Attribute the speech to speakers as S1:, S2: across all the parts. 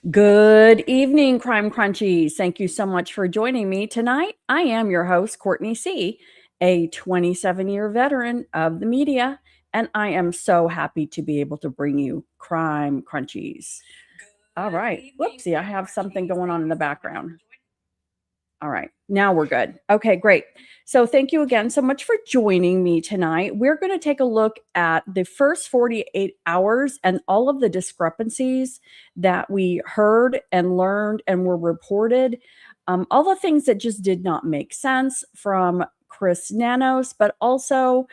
S1: Good evening, Crime Crunchies. Thank you so much for joining me tonight. I am your host, Courtney C., a 27-year veteran of the media, and I am so happy to be able to bring you Crime Crunchies. All right. Whoopsie, I have something going on in the background. All right, now we're good. Okay, great. So thank you again so much for joining me tonight. We're going to take a look at the first 48 hours and all of the discrepancies that we heard and learned and were reported. All the things that just did not make sense from Chris Nanos, but also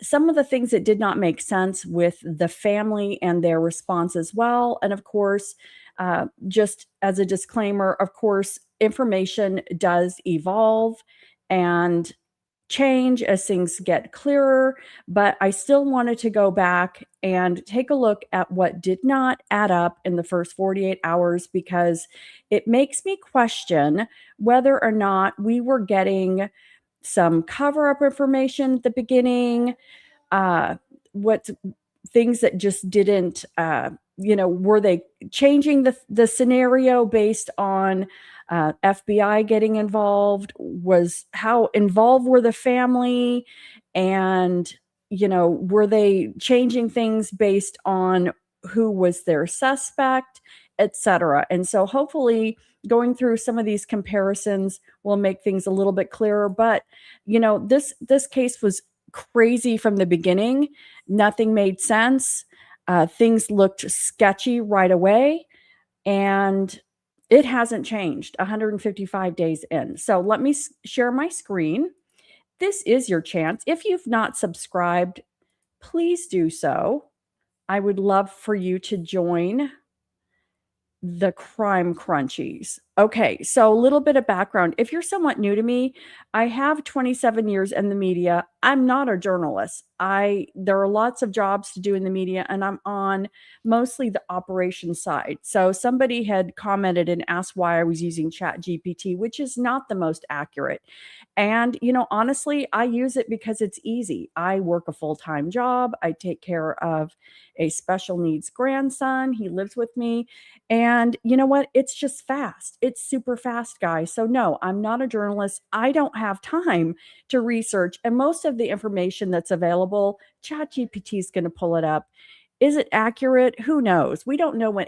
S1: some of the things that did not make sense with the family and their response as well. And of course, just as a disclaimer, of course, information does evolve and change as things get clearer, but I still wanted to go back and take a look at what did not add up in the first 48 hours because it makes me question whether or not we were getting some cover up information at the beginning, what things that just didn't, were they changing the scenario based on FBI getting involved? Was how involved were the family? And, were they changing things based on who was their suspect, etc.? And so hopefully going through some of these comparisons will make things a little bit clearer. But, this case was crazy from the beginning. Nothing made sense. Things looked sketchy right away, and it hasn't changed 155 days in. So let me share my screen. This is your chance. If you've not subscribed, please do so. I would love for you to join the Crime Crunchies. Okay, so a little bit of background. If you're somewhat new to me, I have 27 years in the media. I'm not a journalist. There are lots of jobs to do in the media, and I'm on mostly the operations side. So somebody had commented and asked why I was using ChatGPT, which is not the most accurate. And, honestly, I use it because it's easy. I work a full-time job. I take care of a special needs grandson. He lives with me. And you know what? It's just fast. It's super fast, guys. So, no, I'm not a journalist. I don't have time to research. And most of the information that's available, ChatGPT is going to pull it up. Is it accurate? Who knows? We don't know if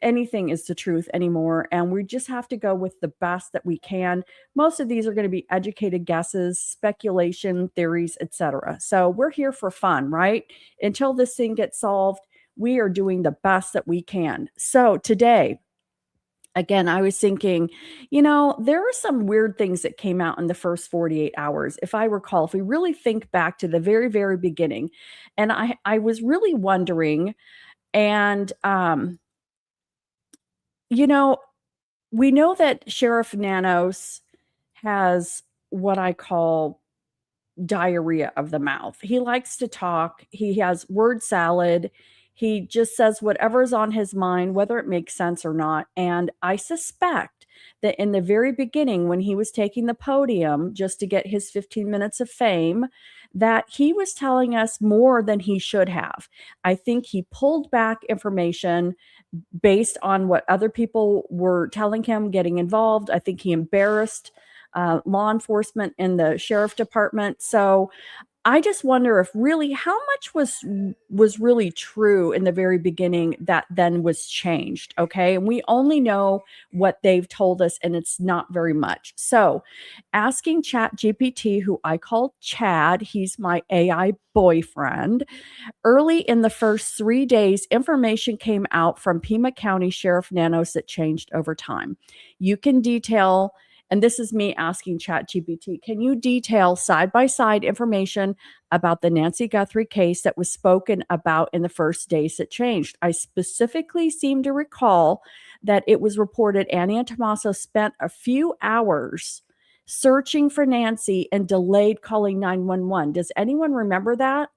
S1: anything is the truth anymore. And we just have to go with the best that we can. Most of these are going to be educated guesses, speculation, theories, etc. So we're here for fun, right? Until this thing gets solved, we are doing the best that we can. So today, again, I was thinking, there are some weird things that came out in the first 48 hours. If I recall, if we really think back to the very, very beginning, and I was really wondering, and, you know, we know that Sheriff Nanos has what I call diarrhea of the mouth. He likes to talk. He has word salad. He just says whatever's on his mind, whether it makes sense or not. And I suspect that in the very beginning, when he was taking the podium just to get his 15 minutes of fame, that he was telling us more than he should have. I think he pulled back information based on what other people were telling him, getting involved. I think he embarrassed law enforcement in the sheriff department. So I just wonder if really how much was really true in the very beginning that then was changed. Okay. And we only know what they've told us, and it's not very much. So asking Chat GPT, who I call Chad, he's my AI boyfriend. Early in the first 3 days, information came out from Pima County Sheriff Nanos that changed over time. You can detail, and this is me asking ChatGPT, can you detail side-by-side information about the Nancy Guthrie case that was spoken about in the first days that changed? I specifically seem to recall that it was reported Annie and Tommaso spent a few hours searching for Nancy and delayed calling 911. Does anyone remember that?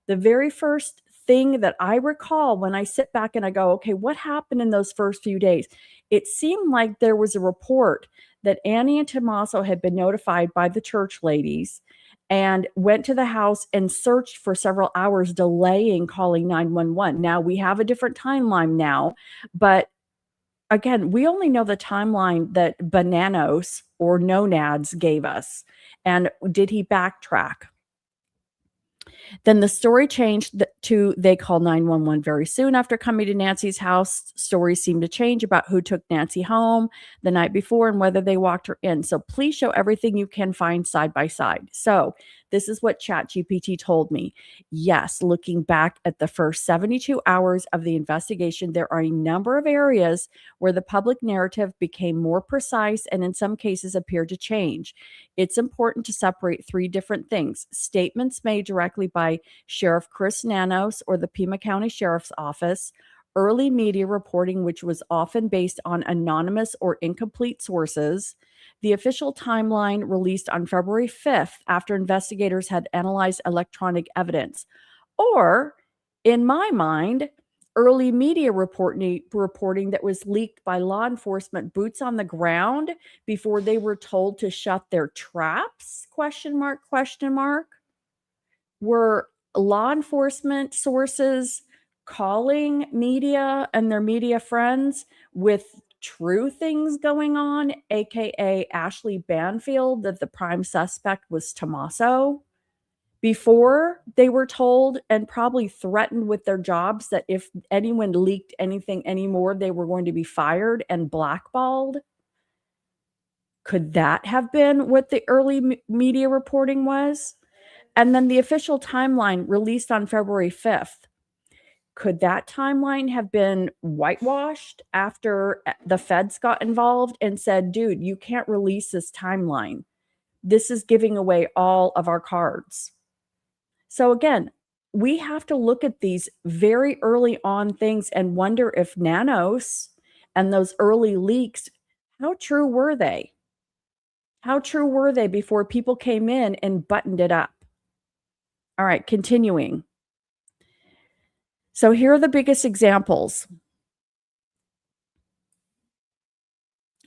S1: The very first thing that I recall when I sit back and I go, okay, what happened in those first few days? It seemed like there was a report that Annie and Tommaso had been notified by the church ladies and went to the house and searched for several hours, delaying calling 911. Now we have a different timeline now, but again, we only know the timeline that Bananos or Nonads gave us. And did he backtrack? Then the story changed to they called 911 very soon after coming to Nancy's house. Stories seemed to change about who took Nancy home the night before and whether they walked her in. So please show everything you can find side by side. So this is what ChatGPT told me. Yes, looking back at the first 72 hours of the investigation, there are a number of areas where the public narrative became more precise and in some cases appeared to change. It's important to separate three different things: statements made directly by Sheriff Chris Nanos or the Pima County Sheriff's Office, early media reporting, which was often based on anonymous or incomplete sources, the official timeline released on February 5th after investigators had analyzed electronic evidence, or, in my mind, early media reporting that was leaked by law enforcement boots on the ground before they were told to shut their traps, question mark, question mark. Were law enforcement sources calling media and their media friends with true things going on, aka Ashley Banfield, that the prime suspect was Tommaso, before they were told and probably threatened with their jobs that if anyone leaked anything anymore, they were going to be fired and blackballed? Could that have been what the early media reporting was? And then the official timeline released on February 5th. Could that timeline have been whitewashed after the feds got involved and said, dude, you can't release this timeline? This is giving away all of our cards. So again, we have to look at these very early on things and wonder if Nanos and those early leaks, how true were they? How true were they before people came in and buttoned it up? All right, continuing. So here are the biggest examples.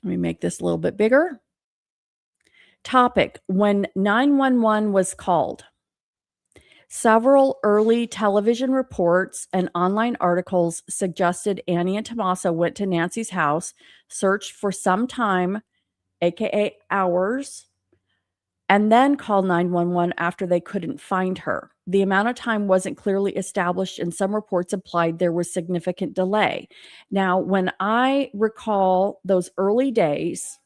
S1: Let me make this a little bit bigger. Topic: when 911 was called. Several early television reports and online articles suggested Annie and Tommaso went to Nancy's house, searched for some time, aka hours, and then called 911 after they couldn't find her. The amount of time wasn't clearly established, and some reports implied there was significant delay. Now, when I recall those early days,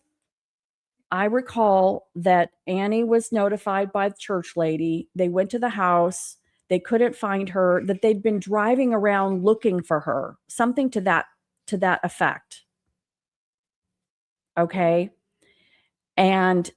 S1: I recall that Annie was notified by the church lady. They went to the house. They couldn't find her, that they'd been driving around looking for her, something to that effect. Okay? And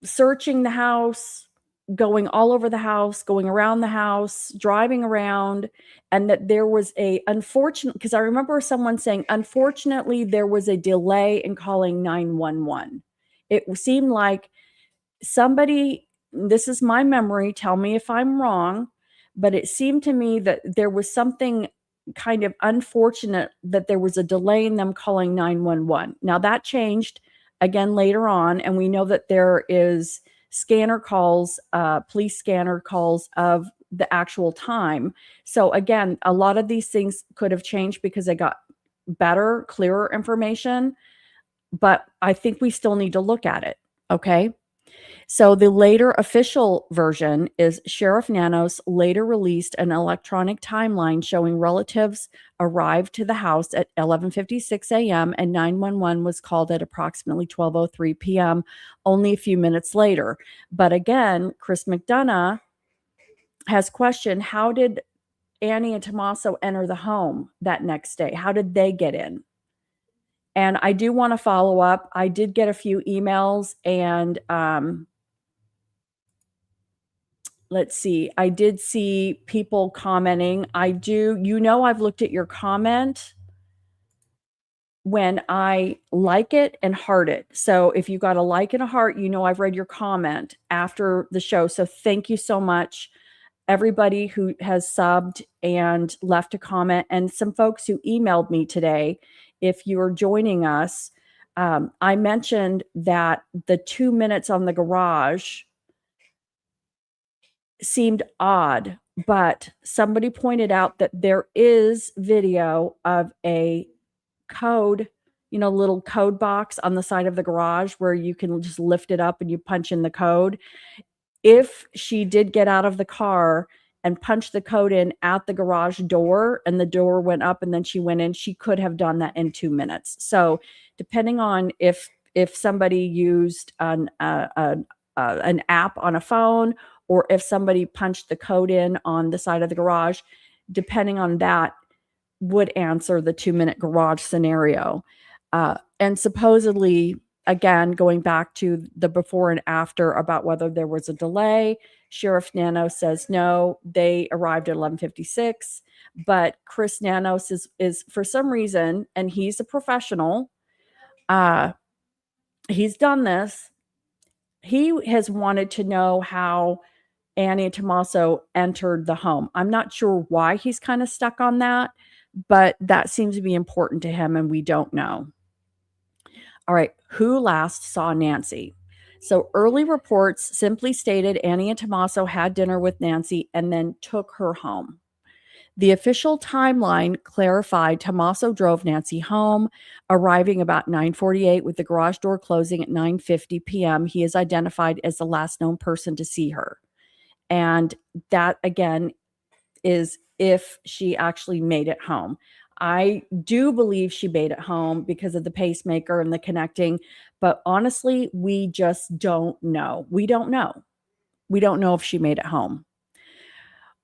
S1: searching the house, going all over the house, going around the house, driving around, and that there was because I remember someone saying, unfortunately, there was a delay in calling 911. It seemed like somebody, this is my memory, tell me if I'm wrong, but it seemed to me that there was something kind of unfortunate that there was a delay in them calling 911. Now that changed again later on, and we know that there is scanner calls, police scanner calls of the actual time. So again, a lot of these things could have changed because they got better, clearer information, but I think we still need to look at it. Okay. So the later official version is Sheriff Nanos later released an electronic timeline showing relatives arrived to the house at 11:56 a.m. and 911 was called at approximately 12:03 p.m., only a few minutes later. But again, Chris McDonough has questioned, how did Annie and Tommaso enter the home that next day? How did they get in? And I do want to follow up. I did get a few emails, and let's see. I did see people commenting. I've looked at your comment when I like it and heart it. So if you got a like and a heart, I've read your comment after the show. So thank you so much, everybody who has subbed and left a comment, and some folks who emailed me today. If you're joining us, I mentioned that the 2 minutes on the garage seemed odd, but somebody pointed out that there is video of a code little code box on the side of the garage where you can just lift it up and you punch in the code. If she did get out of the car and punched the code in at the garage door and the door went up and then she went in, she could have done that in 2 minutes. So depending on if somebody used an app on a phone, or if somebody punched the code in on the side of the garage, depending on that would answer the 2-minute garage scenario. And supposedly, again, going back to the before and after about whether there was a delay, Sheriff Nanos says no, they arrived at 11:56. But Chris Nanos is for some reason, and he's a professional, he's done this. He has wanted to know how Annie and Tommaso entered the home. I'm not sure why he's kind of stuck on that, but that seems to be important to him, and we don't know. All right, who last saw Nancy? So early reports simply stated Annie and Tommaso had dinner with Nancy and then took her home. The official timeline clarified Tommaso drove Nancy home, arriving about 9:48 with the garage door closing at 9:50 p.m. He is identified as the last known person to see her. And that, again, is if she actually made it home. I do believe she made it home because of the pacemaker and the connecting, but honestly, we just don't know. We don't know. We don't know if she made it home.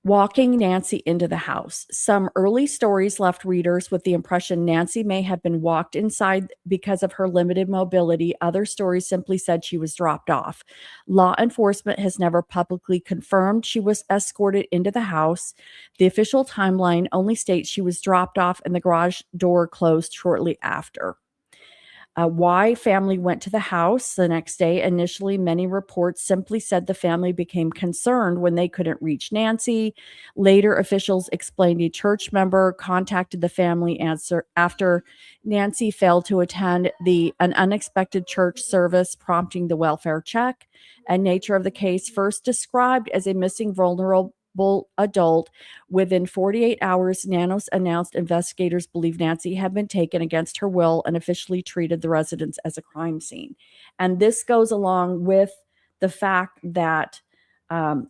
S1: Walking Nancy into the house. Some early stories left readers with the impression Nancy may have been walked inside because of her limited mobility. Other stories simply said she was dropped off. Law enforcement has never publicly confirmed she was escorted into the house. The official timeline only states she was dropped off and the garage door closed shortly after. Why family went to the house the next day. Initially, many reports simply said the family became concerned when they couldn't reach Nancy. Later, officials explained a church member contacted the family after Nancy failed to attend an unexpected church service, prompting the welfare check. And nature of the case, first described as a missing vulnerable adult. Within 48 hours, Nanos announced investigators believe Nancy had been taken against her will and officially treated the residence as a crime scene. And this goes along with the fact that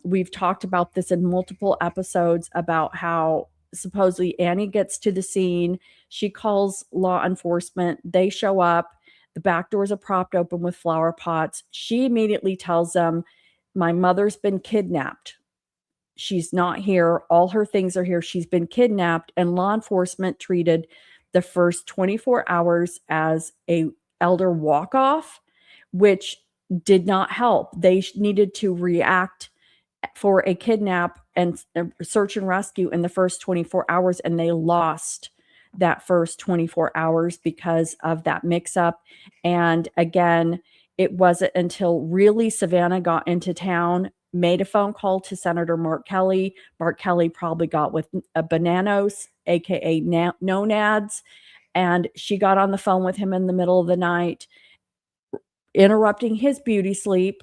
S1: we've talked about this in multiple episodes about how supposedly Annie gets to the scene. She calls law enforcement. They show up. The back doors are propped open with flower pots. She immediately tells them, "My mother's been kidnapped. She's not here. All her things are here. She's been kidnapped." And law enforcement treated the first 24 hours as a elder walk-off, which did not help. They needed to react for a kidnap and search and rescue in the first 24 hours, and they lost that first 24 hours because of that mix-up. And again, it wasn't until really Savannah got into town, made a phone call to Senator Mark Kelly. Mark Kelly probably got with Bananos, aka Nonads, and she got on the phone with him in the middle of the night, interrupting his beauty sleep.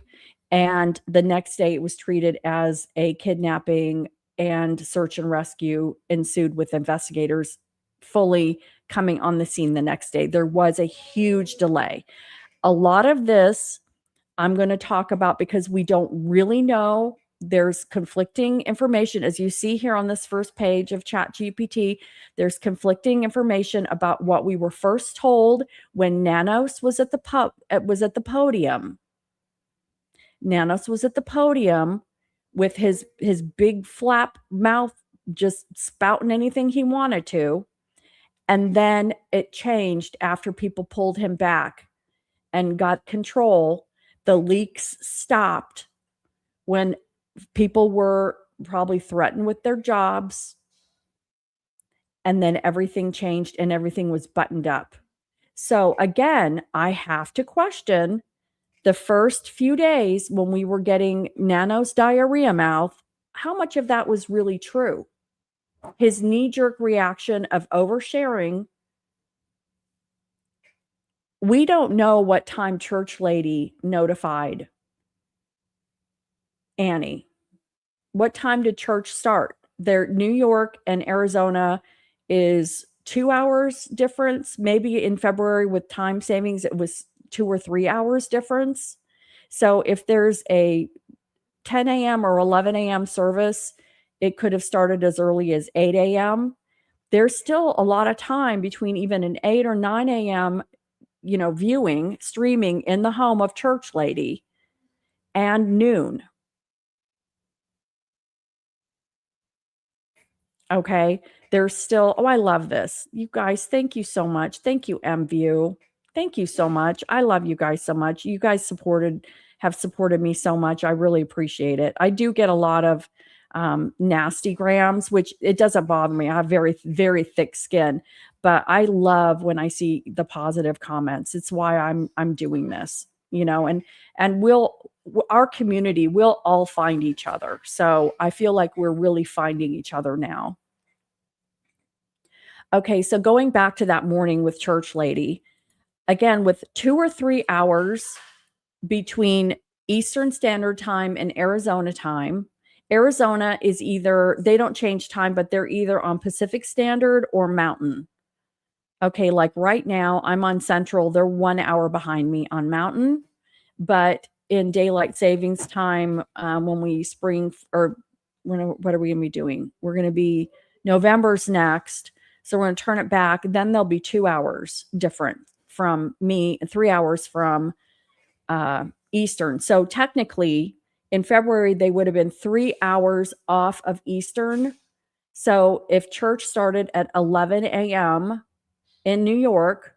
S1: And the next day it was treated as a kidnapping, and search and rescue ensued with investigators fully coming on the scene the next day. There was a huge delay. A lot of this I'm going to talk about because we don't really know. There's conflicting information. As you see here on this first page of ChatGPT, there's conflicting information about what we were first told when Nanos was at the podium. Nanos was at the podium with his big flap mouth, just spouting anything he wanted to. And then it changed after people pulled him back and got control. The leaks stopped when people were probably threatened with their jobs. And then everything changed and everything was buttoned up. So again, I have to question the first few days when we were getting Nanos diarrhea mouth, how much of that was really true? His knee-jerk reaction of oversharing. We don't know what time Church Lady notified Annie. What time did church start? New York and Arizona is 2 hours difference. Maybe in February with time savings, it was 2 or 3 hours difference. So if there's a 10 a.m. or 11 a.m. service, it could have started as early as 8 a.m. There's still a lot of time between even an 8 or 9 a.m., viewing, streaming in the home of Church Lady and noon. Okay. There's still, I love this. You guys, thank you so much. Thank you, MView. Thank you so much. I love you guys so much. You guys have supported me so much. I really appreciate it. I do get a lot of nasty grams, which it doesn't bother me. I have very, very thick skin, but I love when I see the positive comments. It's why I'm doing this, and our community will all find each other. So I feel like we're really finding each other now. Okay, so going back to that morning with Church Lady, again, with 2 or 3 hours between Eastern Standard Time and Arizona time. Arizona is they don't change time, but they're either on Pacific Standard or Mountain. Okay, like right now, I'm on Central. They're 1 hour behind me on Mountain. But in daylight savings time, when we what are we going to be doing? We're going to be November's next. So we're going to turn it back. Then there'll be 2 hours different from me and 3 hours from Eastern. So technically in February, they would have been 3 hours off of Eastern. So if church started at 11 a.m. in New York,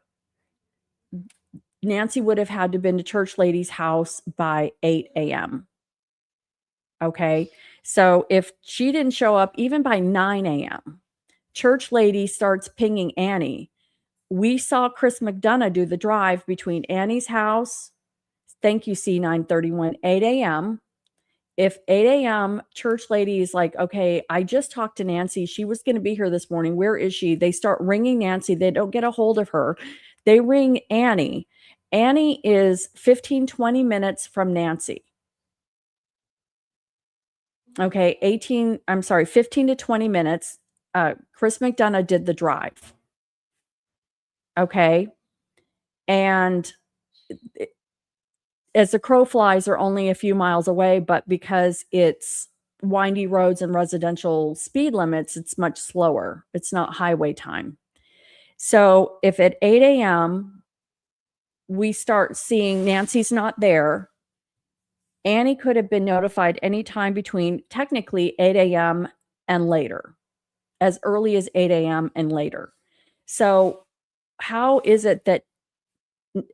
S1: Nancy would have had to have been to Church Lady's house by 8 a.m. Okay. So if she didn't show up even by 9 a.m., Church Lady starts pinging Annie. We saw Chris McDonough do the drive between Annie's house. Thank you, C931, 8 a.m. If 8 a.m., Church Lady is like, okay, I just talked to Nancy. She was going to be here this morning. Where is she? They start ringing Nancy. They don't get a hold of her. They ring Annie. Annie is 15, 20 minutes from Nancy. Okay, 15 to 20 minutes. Chris McDonough did the drive. Okay. And as the crow flies, are only a few miles away, but because it's windy roads and residential speed limits, it's much slower. It's not highway time. So if at 8 a.m. we start seeing Nancy's not there, Annie could have been notified anytime between technically 8 a.m. and later, as early as 8 a.m. and later. So how is it that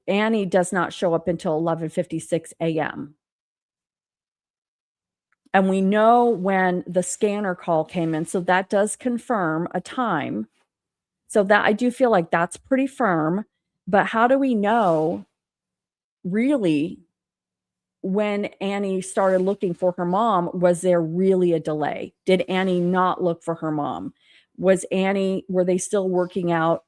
S1: Annie does not show up until 11:56 a.m.? And we know when the scanner call came in, so that does confirm a time. So that I do feel like that's pretty firm. But how do we know really when Annie started looking for her mom? Was there really a delay? Did Annie not look for her mom? Were they still working out,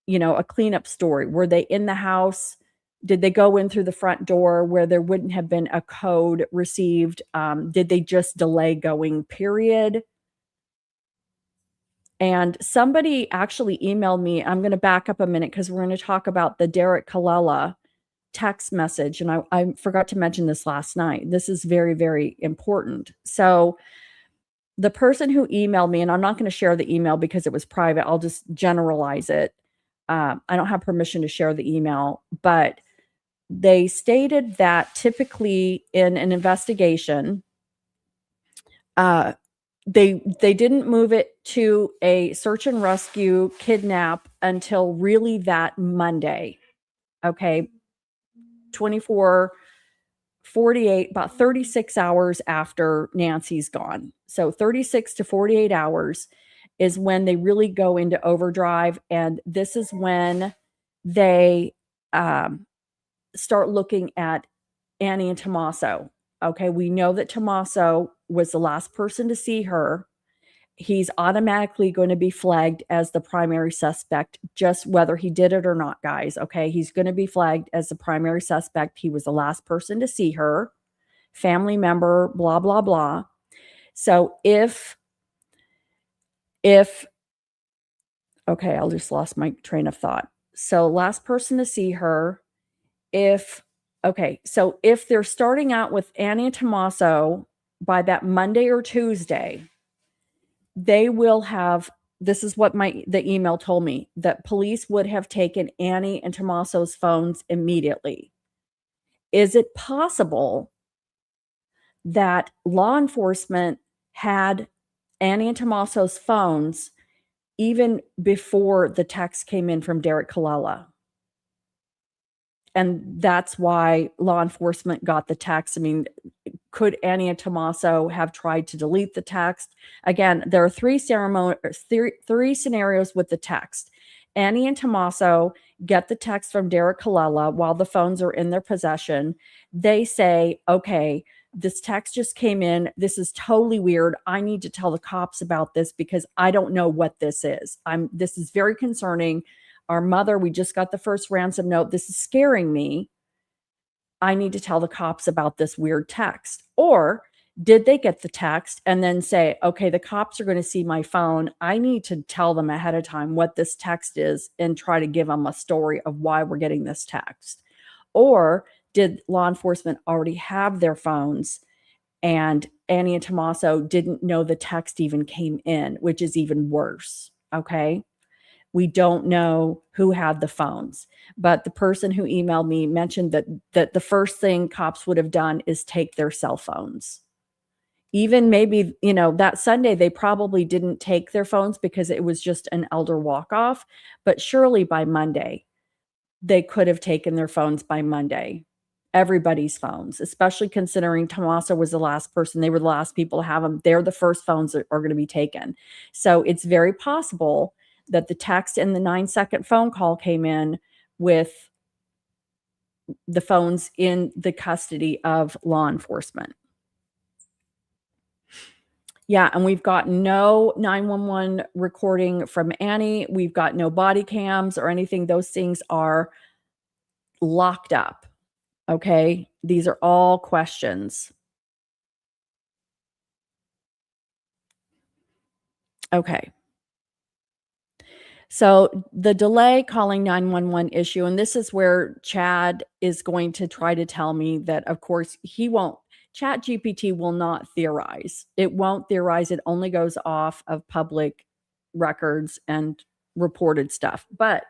S1: a cleanup story? Were they in the house? Did they go in through the front door where there wouldn't have been a code received? Did they just delay going, period? And somebody actually emailed me. I'm going to back up a minute because we're going to talk about the Derek Colella text message. And I forgot to mention this last night. This is very, very important. So the person who emailed me, and I'm not going to share the email because it was private. I'll just generalize it. I don't have permission to share the email, but they stated that typically in an investigation, they didn't move it to a search and rescue kidnap until really that Monday. Okay. 24, 48, about 36 hours after Nancy's gone. So 36 to 48 hours is when they really go into overdrive. And this is when they start looking at Annie and Tommaso. Okay, we know that Tommaso was the last person to see her. He's automatically going to be flagged as the primary suspect, just whether he did it or not, guys. Okay, he's going to be flagged as the primary suspect. He was the last person to see her, family member, blah, blah, blah. So if Okay, I just lost my train of thought. So last person to see her, if so if they're starting out with Annie and Tommaso by that Monday or Tuesday, they will have, this is what the email told me, that police would have taken Annie and Tommaso's phones immediately. Is it possible that law enforcement had Annie and Tommaso's phones even before the text came in from Derek Colella? And that's why law enforcement got the text. I mean, could Annie and Tommaso have tried to delete the text? Again, there are three scenarios with the text. Annie and Tommaso get the text from Derek Colella while the phones are in their possession. They say, okay, this text just came in. This is totally weird. I need to tell the cops about this because I don't know what this is. This is very concerning. Our mother, we just got the first ransom note. This is scaring me. I need to tell the cops about this weird text. Or did they get the text and then say, okay, the cops are going to see my phone. I need to tell them ahead of time what this text is and try to give them a story of why we're getting this text. Or did law enforcement already have their phones and Annie and Tommaso didn't know the text even came in, which is even worse. Okay. We don't know who had the phones, but the person who emailed me mentioned that the first thing cops would have done is take their cell phones. Even maybe, that Sunday, they probably didn't take their phones because it was just an elder walk-off, but surely by Monday, they could have taken their phones by Monday. Everybody's phones, especially considering Tommaso was the last person. They were the last people to have them. They're the first phones that are going to be taken. So it's very possible that the text and the 9-second phone call came in with the phones in the custody of law enforcement. Yeah, and we've got no 911 recording from Annie. We've got no body cams or anything. Those things are locked up. Okay, these are all questions. Okay. So the delay calling 911 issue, and this is where Chad is going to try to tell me that, of course, ChatGPT will not theorize. It won't theorize. It only goes off of public records and reported stuff. But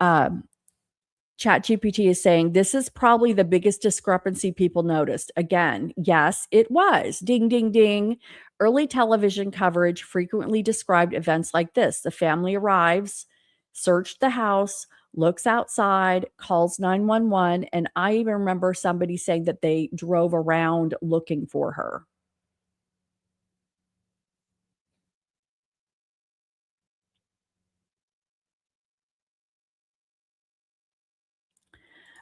S1: ChatGPT is saying this is probably the biggest discrepancy people noticed. Again, yes, it was. Ding, ding, ding. Early television coverage frequently described events like this. The family arrives, searched the house, looks outside, calls 911. And I even remember somebody saying that they drove around looking for her.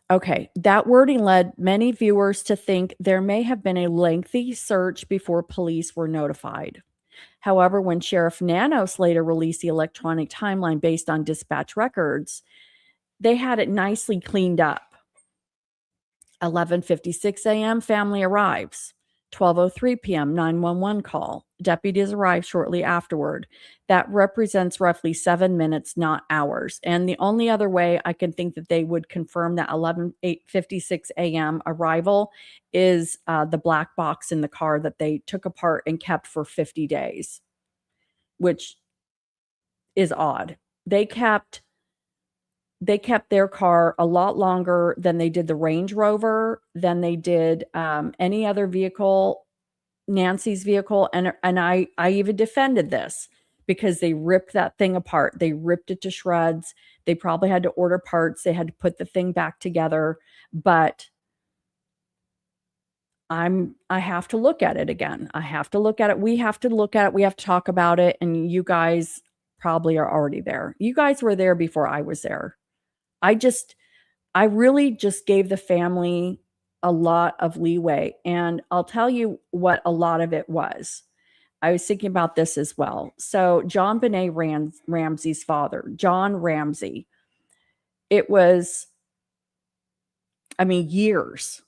S1: Okay, that wording led many viewers to think there may have been a lengthy search before police were notified. However, when Sheriff Nanos later released the electronic timeline based on dispatch records, they had it nicely cleaned up. 11:56 a.m., family arrives. 12:03 p.m., 911 call. Deputies arrive shortly afterward. That represents roughly 7 minutes, not hours. And the only other way I can think that they would confirm that 11:56 a.m. arrival is the black box in the car that they took apart and kept for 50 days, which is odd. They kept their car a lot longer than they did the Range Rover, than they did any other vehicle, Nancy's vehicle. And I even defended this because they ripped that thing apart. They ripped it to shreds. They probably had to order parts. They had to put the thing back together. But I have to look at it again. I have to look at it. We have to look at it. We have to talk about it. And you guys probably are already there. You guys were there before I was there. I really just gave the family a lot of leeway. And I'll tell you what a lot of it was. I was thinking about this as well. So John Benet Ramsey's father, John Ramsey, it was, years.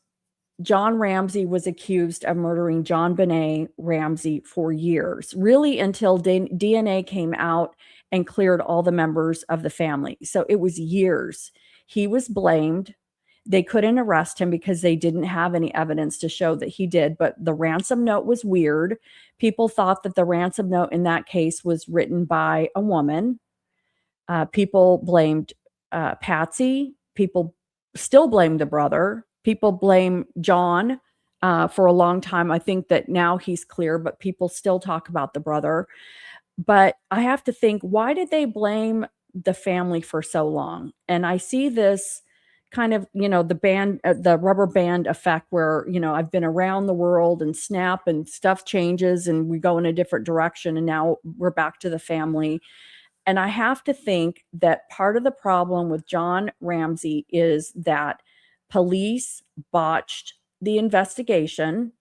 S1: John Ramsey was accused of murdering John Benet Ramsey for years, really until DNA came out and cleared all the members of the family. So it was years. He was blamed. They couldn't arrest him because they didn't have any evidence to show that he did. But the ransom note was weird. People thought that the ransom note in that case was written by a woman. People blamed Patsy. People still blame the brother. People blame John for a long time. I think that now he's clear, but people still talk about the brother. But I have to think, why did they blame the family for so long? And I see this kind of, the rubber band effect where, I've been around the world and snap and stuff changes and we go in a different direction. And now we're back to the family. And I have to think that part of the problem with John Ramsey is that police botched the investigation.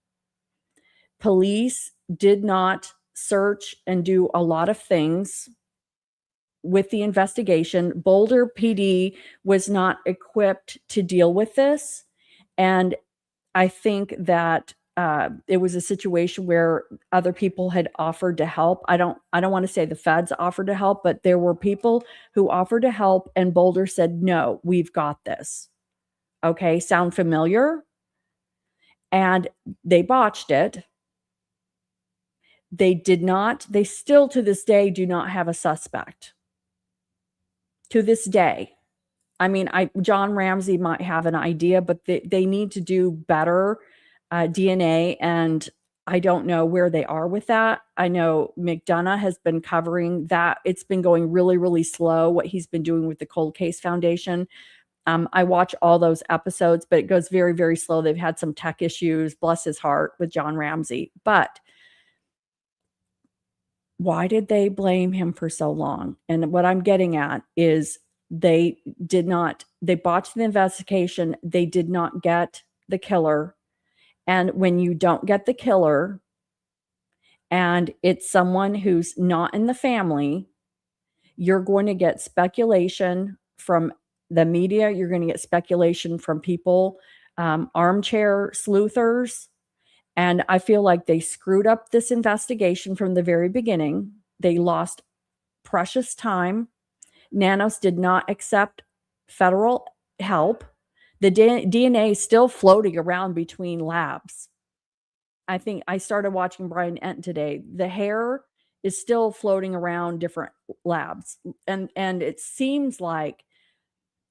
S1: Police did not search and do a lot of things with the investigation. Boulder PD was not equipped to deal with this. And I think that it was a situation where other people had offered to help. I don't want to say the feds offered to help, but there were people who offered to help, and Boulder said, "No, we've got this." Okay, sound familiar? And they botched it. They still to this day do not have a suspect. To this day. I mean, John Ramsey might have an idea, but they need to do better DNA, and I don't know where they are with that. I know McDonough has been covering that. It's been going really, really slow, what he's been doing with the Cold Case Foundation. I watch all those episodes, but it goes very, very slow. They've had some tech issues, bless his heart, with John Ramsey. But why did they blame him for so long? And what I'm getting at is they botched the investigation. They did not get the killer. And when you don't get the killer and it's someone who's not in the family, you're going to get speculation from the media. You're going to get speculation from people, armchair sleuthers. And I feel like they screwed up this investigation from the very beginning. They lost precious time. Nanos did not accept federal help. The DNA is still floating around between labs. I think I started watching Brian Enton today. The hair is still floating around different labs. And it seems like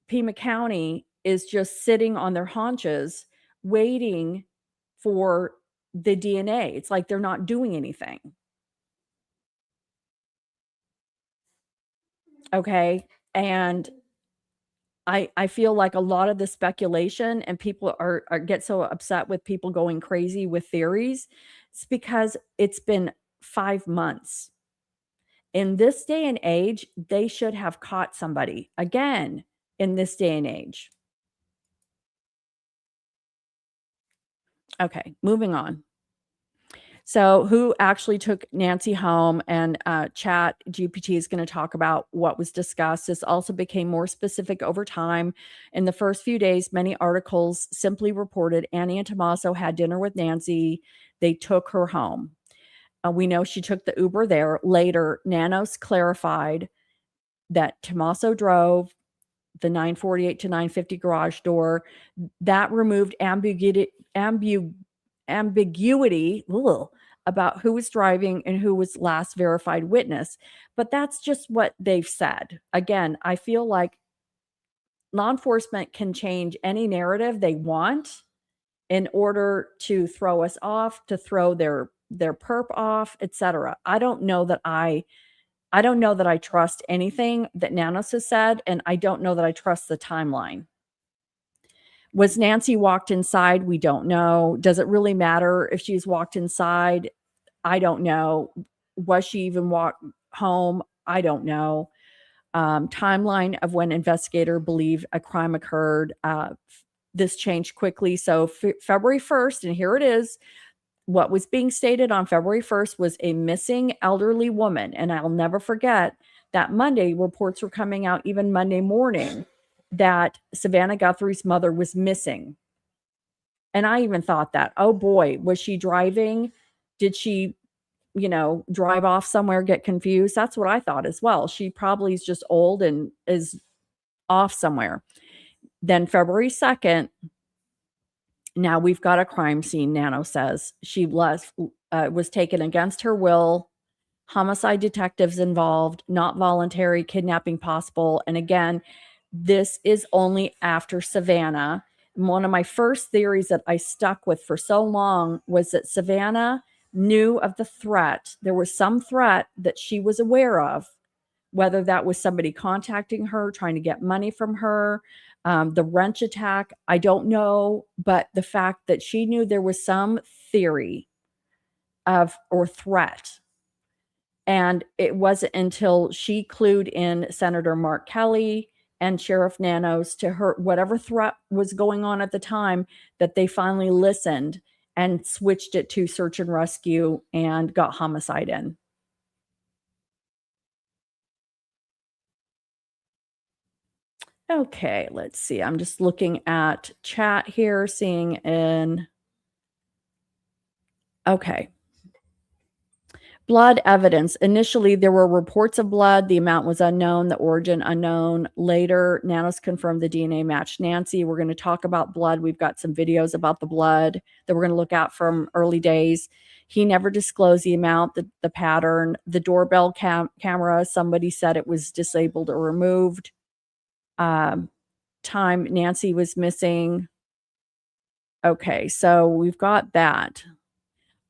S1: Pima County is just sitting on their haunches waiting for the DNA. It's like they're not doing anything. Okay. And I feel like a lot of the speculation and people are get so upset with people going crazy with theories. It's because it's been 5 months. In this day and age, they should have caught somebody again in this day and age. Okay, moving on. So who actually took Nancy home, and Chat GPT is going to talk about what was discussed. This also became more specific over time. In the first few days, many articles simply reported Annie and Tommaso had dinner with Nancy. They took her home. We know she took the Uber there. Later, Nanos clarified that Tommaso drove the 948 to 950 garage door. That removed ambiguity about who was driving and who was last verified witness. But that's just what they've said. Again, I feel like law enforcement can change any narrative they want in order to throw us off, to throw their perp off, etc. I don't know that I trust anything that Nanos has said, and I don't know that I trust the timeline. Was Nancy walked inside? We don't know. Does it really matter if she's walked inside? I don't know. Was she even walked home? I don't know. Timeline of when investigator believed a crime occurred. This changed quickly. So February 1st, and here it is. What was being stated on February 1st was a missing elderly woman. And I'll never forget that Monday reports were coming out, even Monday morning, that Savannah Guthrie's mother was missing. And I even thought that, oh boy, was she driving? Did she drive off somewhere, get confused. That's what I thought as well. She probably is just old and is off somewhere. Then February 2nd, now we've got a crime scene, Nano says. She was taken against her will, homicide detectives involved, not voluntary, kidnapping possible. And again, this is only after Savannah. And one of my first theories that I stuck with for so long was that Savannah knew of the threat. There was some threat that she was aware of, whether that was somebody contacting her, trying to get money from her, the wrench attack, I don't know. But the fact that she knew there was some theory of or threat. And it wasn't until she clued in Senator Mark Kelly and Sheriff Nanos to her, whatever threat was going on at the time, that they finally listened and switched it to search and rescue and got homicide in. Okay, let's see. I'm just looking at chat here, seeing in. Okay. Blood evidence. Initially, there were reports of blood. The amount was unknown, the origin unknown. Later, Nanos confirmed the DNA matched Nancy. We're going to talk about blood. We've got some videos about the blood that we're going to look at from early days. He never disclosed the amount, the pattern. The doorbell camera, somebody said it was disabled or removed. Time Nancy was missing. Okay, so we've got that.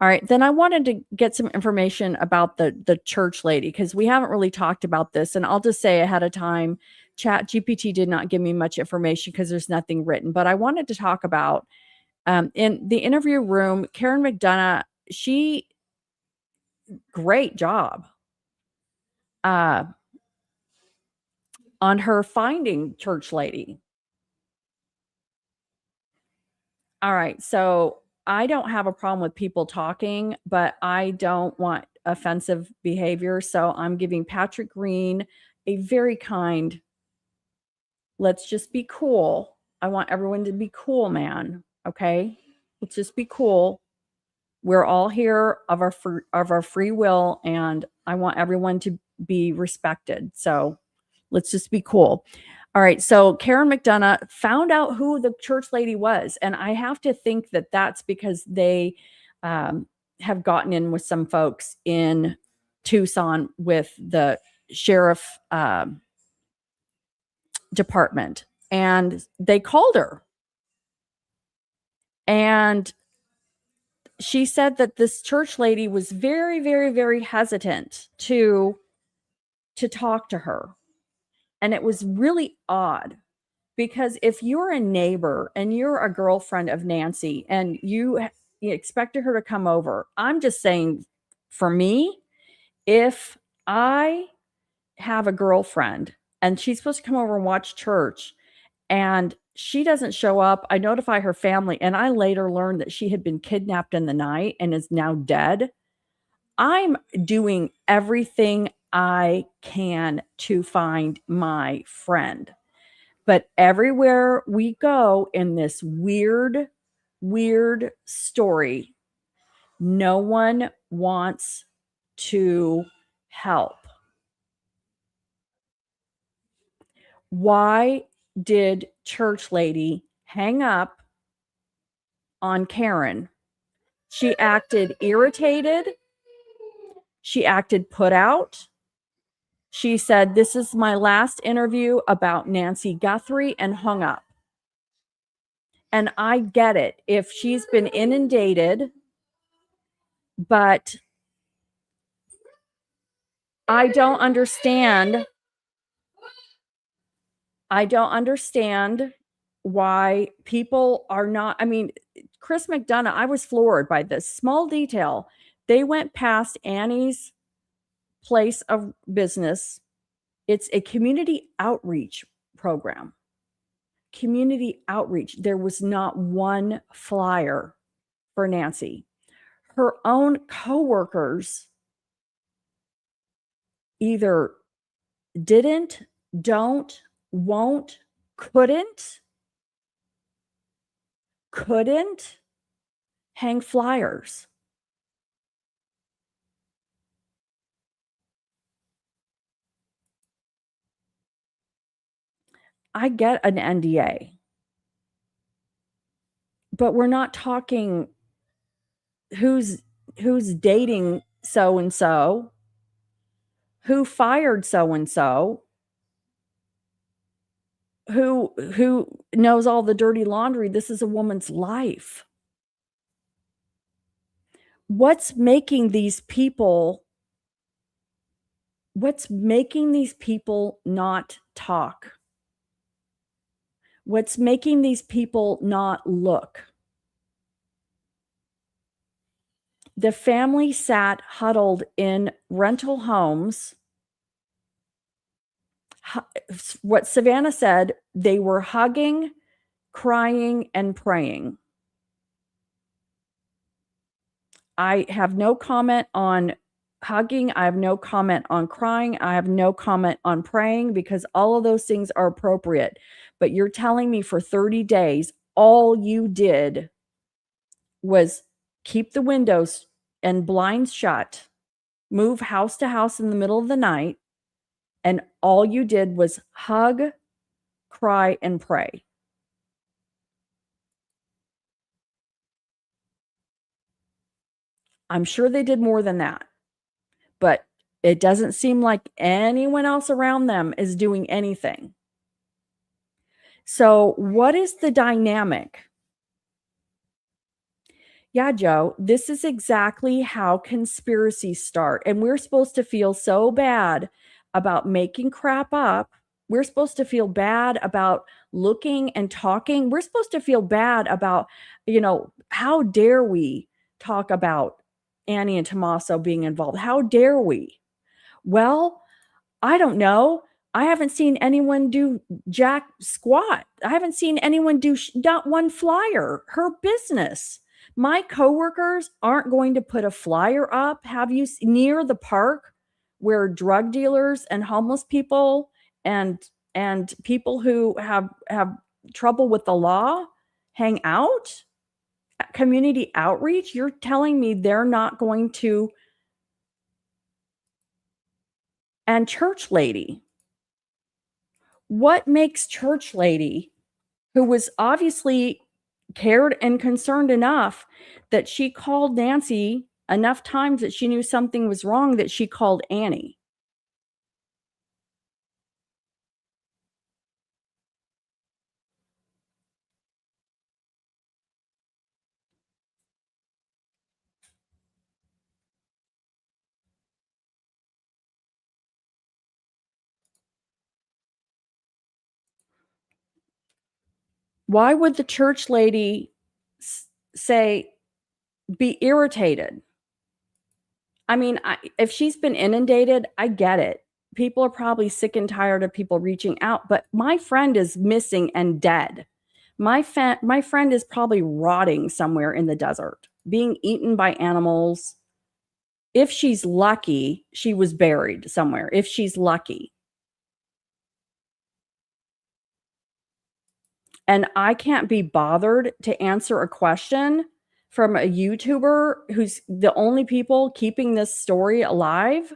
S1: All right, then I wanted to get some information about the church lady, because we haven't really talked about this. And I'll just say ahead of time, ChatGPT did not give me much information because there's nothing written. But I wanted to talk about in the interview room, Karen McDonough, great job on her finding church lady. All right, so I don't have a problem with people talking, but I don't want offensive behavior. So I'm giving Patrick Green a very kind, let's just be cool. I want everyone to be cool, man. Okay? Let's just be cool. We're all here of our free will, and I want everyone to be respected. So let's just be cool. All right. So Karen McDonough found out who the church lady was. And I have to think that that's because they have gotten in with some folks in Tucson with the sheriff department. And they called her. And she said that this church lady was very, very, very hesitant to talk to her. And it was really odd. Because if you're a neighbor and you're a girlfriend of Nancy and you expected her to come over, I'm just saying, for me, if I have a girlfriend and she's supposed to come over and watch church and she doesn't show up, I notify her family, and I later learned that she had been kidnapped in the night and is now dead. I'm doing everything I can to find my friend. But everywhere we go in this weird, weird story, no one wants to help. Why did church lady hang up on Karen? She acted irritated. She acted put out. She said, "This is my last interview about Nancy Guthrie," and hung up. And I get it if she's been inundated, but I don't understand why people are not. I mean, Chris McDonough, I was floored by this small detail. They went past Annie's place of business. It's a community outreach program. Community outreach. There was not one flyer for Nancy. Her own coworkers either didn't, don't, won't, couldn't hang flyers. I get an NDA, but we're not talking who's dating so and so, who fired so and so, who knows all the dirty laundry. This is a woman's life. What's making these people not talk? What's making these people not look? The family sat huddled in rental homes. What Savannah said, they were hugging, crying, and praying. I have no comment on hugging. I have no comment on crying. I have no comment on praying, because all of those things are appropriate. But you're telling me for 30 days, all you did was keep the windows and blinds shut, move house to house in the middle of the night, and all you did was hug, cry, and pray. I'm sure they did more than that, but it doesn't seem like anyone else around them is doing anything. So what is the dynamic? Yeah, Joe, this is exactly how conspiracies start. And we're supposed to feel so bad about making crap up. We're supposed to feel bad about looking and talking. We're supposed to feel bad about, how dare we talk about Annie and Tommaso being involved? How dare we? Well, I don't know. I haven't seen anyone do jack squat. I haven't seen anyone do not one flyer. Her business. My coworkers aren't going to put a flyer up. Have you near the park where drug dealers and homeless people and people who have trouble with the law hang out? Community outreach? You're telling me they're not going to? And church lady. What makes church lady, who was obviously cared and concerned enough that she called Nancy enough times that she knew something was wrong, that she called Annie? Why would the church lady say, be irritated? I mean, if she's been inundated, I get it. People are probably sick and tired of people reaching out, but my friend is missing and dead. My friend is probably rotting somewhere in the desert, being eaten by animals. If she's lucky, she was buried somewhere. If she's lucky. And I can't be bothered to answer a question from a YouTuber who's the only people keeping this story alive.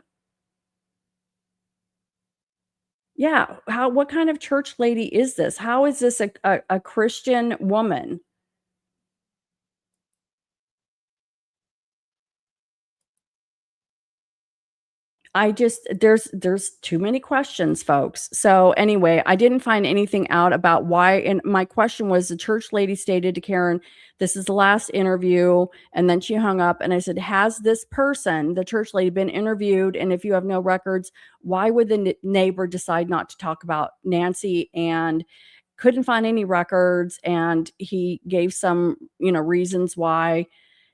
S1: Yeah. What kind of church lady is this? How is this a Christian woman? There's too many questions, folks. So anyway, I didn't find anything out about why. And my question was, the church lady stated to Karen, this is the last interview. And then she hung up, and I said, has this person, the church lady, been interviewed? And if you have no records, why would the neighbor decide not to talk about Nancy? And couldn't find any records. And he gave some, reasons why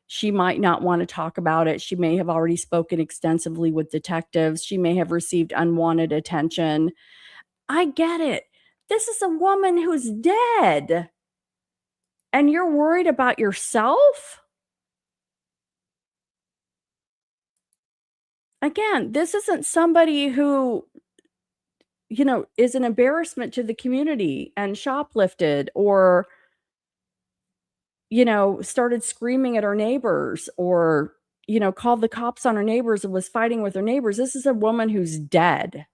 S1: she might not want to talk about it. She may have already spoken extensively with detectives. She may have received unwanted attention. I get it. This is a woman who's dead. And you're worried about yourself? Again, this isn't somebody who, is an embarrassment to the community and shoplifted or, started screaming at her neighbors or, called the cops on her neighbors and was fighting with her neighbors. This is a woman who's dead.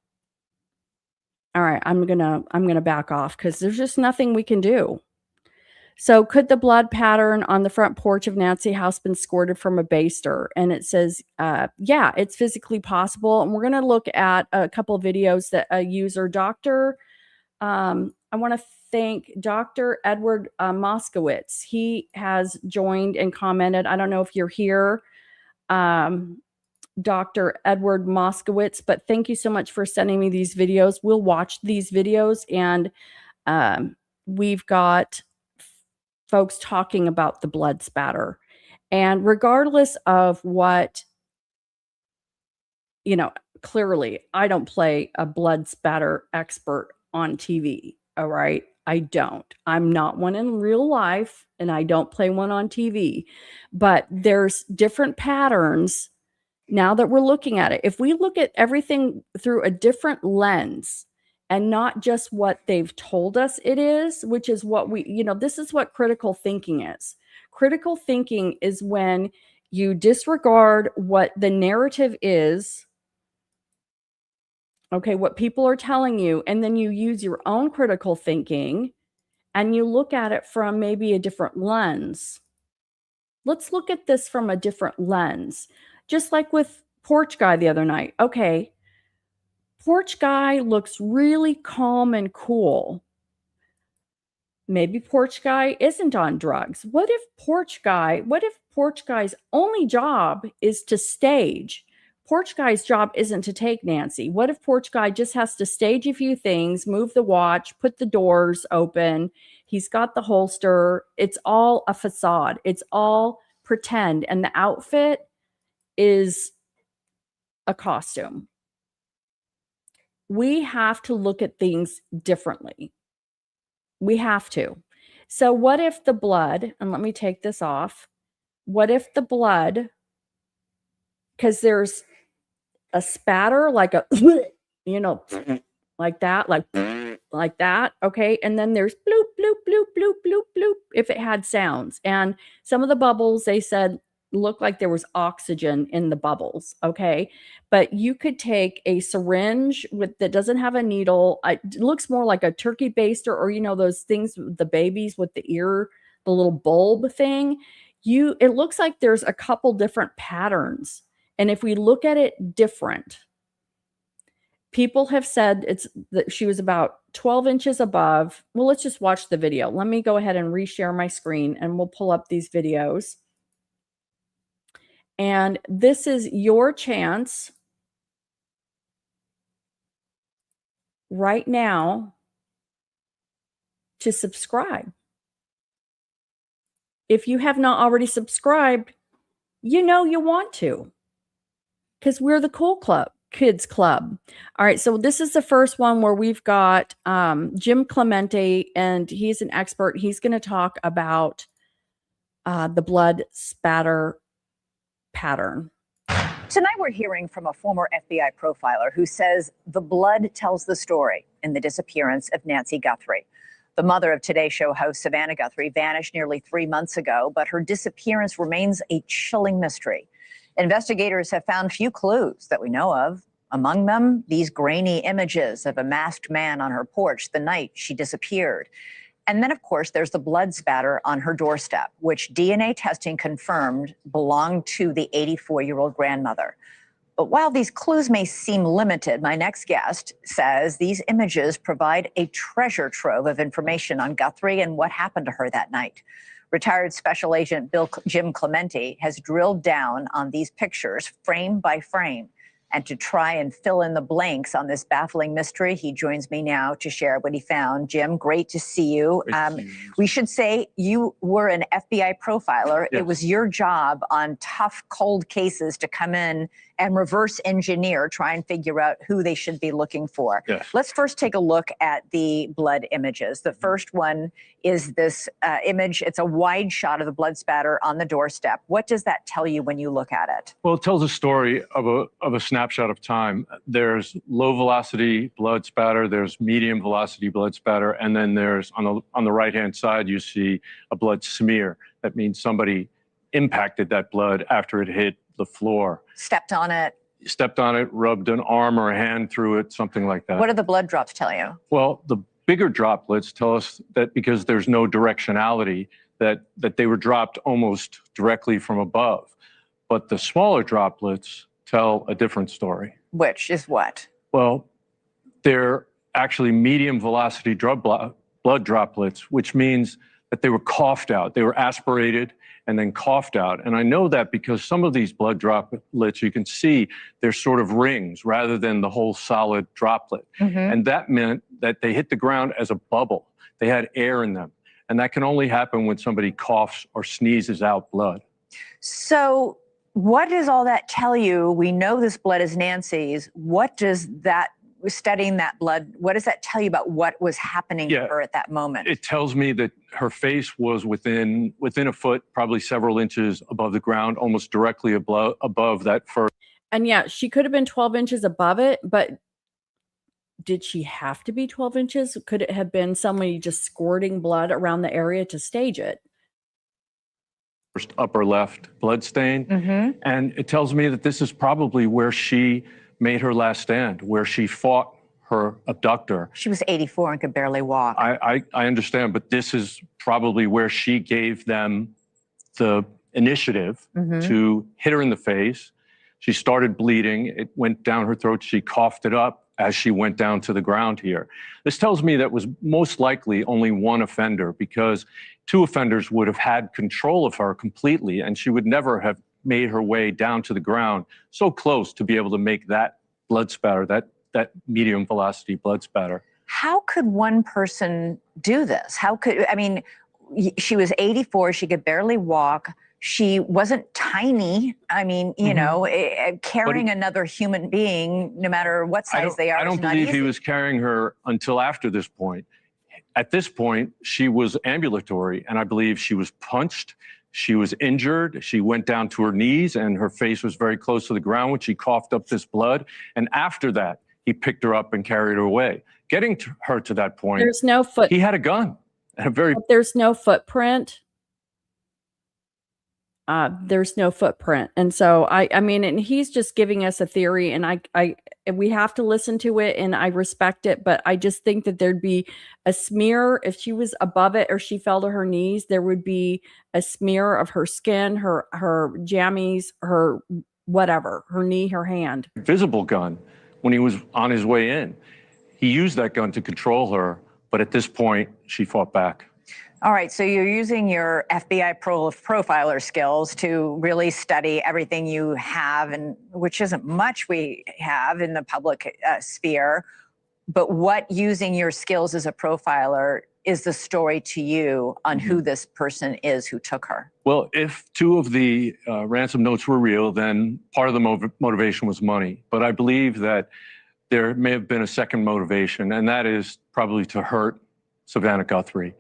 S1: All right, I'm gonna back off because there's just nothing we can do. So could the blood pattern on the front porch of Nancy House been squirted from a baster? And it says, yeah, it's physically possible. And we're going to look at a couple of videos that a user, I want to thank Dr. Edward Moskowitz. He has joined and commented. I don't know if you're here, Dr. Edward Moskowitz, but thank you so much for sending me these videos. We'll watch these videos, and we've got folks talking about the blood spatter. And regardless of what, clearly I don't play a blood spatter expert on TV. All right. I don't. I'm not one in real life, and I don't play one on TV. But there's different patterns now that we're looking at it. If we look at everything through a different lens, and not just what they've told us it is, which is what this is what critical thinking is. Critical thinking is when you disregard what the narrative is, okay, what people are telling you, and then you use your own critical thinking and you look at it from maybe a different lens. Let's look at this from a different lens. Just like with Porch Guy the other night. Okay, Porch Guy looks really calm and cool. Maybe Porch Guy isn't on drugs. What if Porch Guy's only job is to stage? Porch Guy's job isn't to take Nancy. What if Porch Guy just has to stage a few things, move the watch, put the doors open? He's got the holster. It's all a facade. It's all pretend. And the outfit is a costume. We have to look at things differently. We have to. So what if the blood, and let me take this off. What if the blood, because there's a spatter, like a, like that, like that. Okay. And then there's bloop, bloop, bloop, bloop, bloop, bloop, if it had sounds. And some of the bubbles, they said, looked like there was oxygen in the bubbles. Okay. But you could take a syringe that doesn't have a needle. It looks more like a turkey baster, or, those things, the babies with the ear, the little bulb thing. It looks like there's a couple different patterns. And if we look at it different, people have said that she was about 12 inches above. Well, let's just watch the video. Let me go ahead and reshare my screen, and we'll pull up these videos. And this is your chance right now to subscribe. If you have not already subscribed, you want to, because we're the cool kids club. All right, so this is the first one where we've got Jim Clemente, and he's an expert. He's going to talk about the blood spatter pattern.
S2: Tonight we're hearing from a former FBI profiler who says the blood tells the story in the disappearance of Nancy Guthrie. The mother of Today Show host Savannah Guthrie vanished nearly 3 months ago, but her disappearance remains a chilling mystery. Investigators have found few clues that we know of. Among them, these grainy images of a masked man on her porch the night she disappeared. And then, of course, there's the blood spatter on her doorstep, which DNA testing confirmed belonged to the 84-year-old grandmother. But while these clues may seem limited, my next guest says these images provide a treasure trove of information on Guthrie and what happened to her that night. Retired Special Agent Jim Clemente has drilled down on these pictures frame by frame. And to try and fill in the blanks on this baffling mystery, he joins me now to share what he found. Jim, great to see you. We should say you were an FBI profiler. Yes. It was your job on tough, cold cases to come in and reverse engineer, try and figure out who they should be looking for. Yes. Let's first take a look at the blood images. The first one is this image. It's a wide shot of the blood spatter on the doorstep. What does that tell you when you look at it?
S3: Well, it tells a story of a snapshot of time. There's low velocity blood spatter, there's medium velocity blood spatter, and then there's on the right-hand side, you see a blood smear. That means somebody impacted that blood after it hit the floor.
S2: Stepped on it.
S3: stepped on it, rubbed an arm or a hand through it, something like that.
S2: What do the blood drops tell you?
S3: Well, the bigger droplets tell us that because there's no directionality, that they were dropped almost directly from above. But the smaller droplets tell a different story.
S2: Which is what?
S3: Well, they're actually medium velocity blood droplets, which means that they were coughed out. They were aspirated and then coughed out. And I know that because some of these blood droplets, you can see they're sort of rings rather than the whole solid droplet. And that meant that they hit the ground as a bubble. They had air in them. And that can only happen when somebody coughs or sneezes out blood.
S2: So what does all that tell you? We know this blood is Nancy's. What does that, studying that blood, what does that tell you about what was happening to her at that moment?
S3: It tells me that her face was within a foot, probably several inches above the ground, almost directly above that first.
S1: And yeah, she could have been 12 inches above it, but did she have to be 12 inches? Could it have been somebody just squirting blood around the area to stage it?
S3: First upper left blood stain. And it tells me that this is probably where she made her last stand, where she fought her abductor.
S2: She was 84 and could barely walk.
S3: I understand, but this is probably where she gave them the initiative to hit her in the face. She started bleeding. It went down her throat. She coughed it up as she went down to the ground here. This tells me that was most likely only one offender, because two offenders would have had control of her completely, and she would never have made her way down to the ground so close to be able to make that blood spatter, that medium velocity blood spatter.
S2: How could one person do this? How could, I mean, she was 84, she could barely walk. She wasn't tiny. I mean, you know, carrying another human being, no matter what size they are,
S3: I don't believe he was carrying her until after this point. At this point, she was ambulatory, and I believe she was punched. She was injured. She went down to her knees, and her face was very close to the ground when she coughed up this blood. And after that, he picked her up and carried her away. Getting her to that point,
S1: There's no foot.
S3: he had a gun.
S1: There's no footprint. There's no footprint. And so I mean, and he's just giving us a theory, and we have to listen to it, and I respect it, but I just think that there'd be a smear if she was above it or she fell to her knees. There would be a smear of her skin, her jammies, her whatever, her knee, her hand.
S3: Visible gun when he was on his way in. He used that gun to control her, but at this point, she fought back.
S2: All right, so you're using your FBI profiler skills to really study everything you have, and which isn't much we have in the public sphere. But what, using your skills as a profiler, is the story to you on who this person is who took her?
S3: Well, if two of the ransom notes were real, then part of the motivation was money. But I believe that there may have been a second motivation, and that is probably to hurt Savannah Guthrie.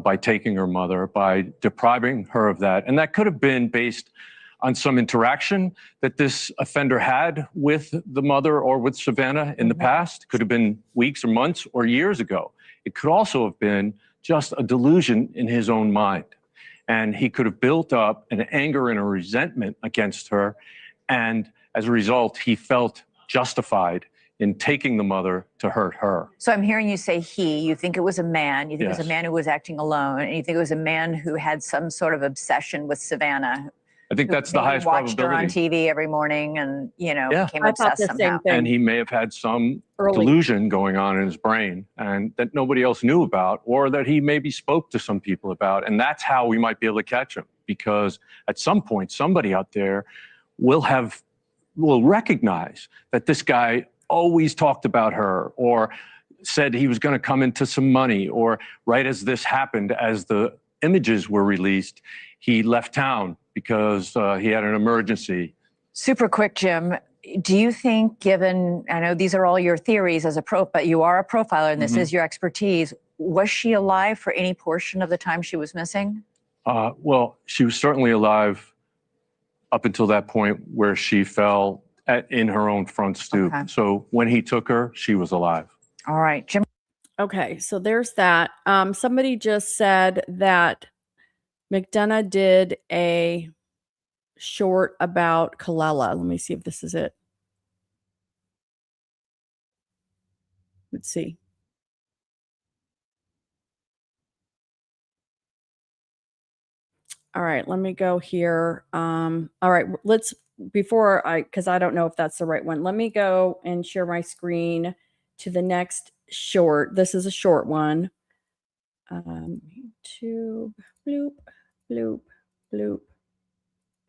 S3: By taking her mother, by depriving her of that. And that could have been based on some interaction that this offender had with the mother or with Savannah in the past. It could have been weeks or months or years ago. It could also have been just a delusion in his own mind. And he could have built up an anger and a resentment against her. And as a result, he felt justified in taking the mother to hurt her.
S2: So I'm hearing you say he, you think it was a man, you think it was a man who was acting alone, and you think it was a man who had some sort of obsession with Savannah.
S3: I think that's the highest
S2: watched
S3: probability.
S2: Watched her on TV every morning and, you know, became obsessed somehow.
S3: And he may have had some delusion going on in his brain and that nobody else knew about, or that he maybe spoke to some people about. And that's how we might be able to catch him, because at some point, somebody out there will recognize that this guy always talked about her, or said he was going to come into some money, or right as this happened, as the images were released, he left town because he had an emergency.
S2: Super quick, Jim. Do you think, given, I know these are all your theories as a but you are a profiler and this is your expertise, was she alive for any portion of the time she was missing?
S3: Well, she was certainly alive up until that point where she fell in her own front stoop. Okay. So when he took her, she was alive.
S2: All right, Jim.
S1: Okay, so there's that. Somebody just said that McDonough did a short about Kalela. Let me see if this is it. Let's see. All right, let me go here. All right, because I don't know if that's the right one. Let me go and share my screen to the next short. This is a short one. YouTube, bloop, bloop, bloop,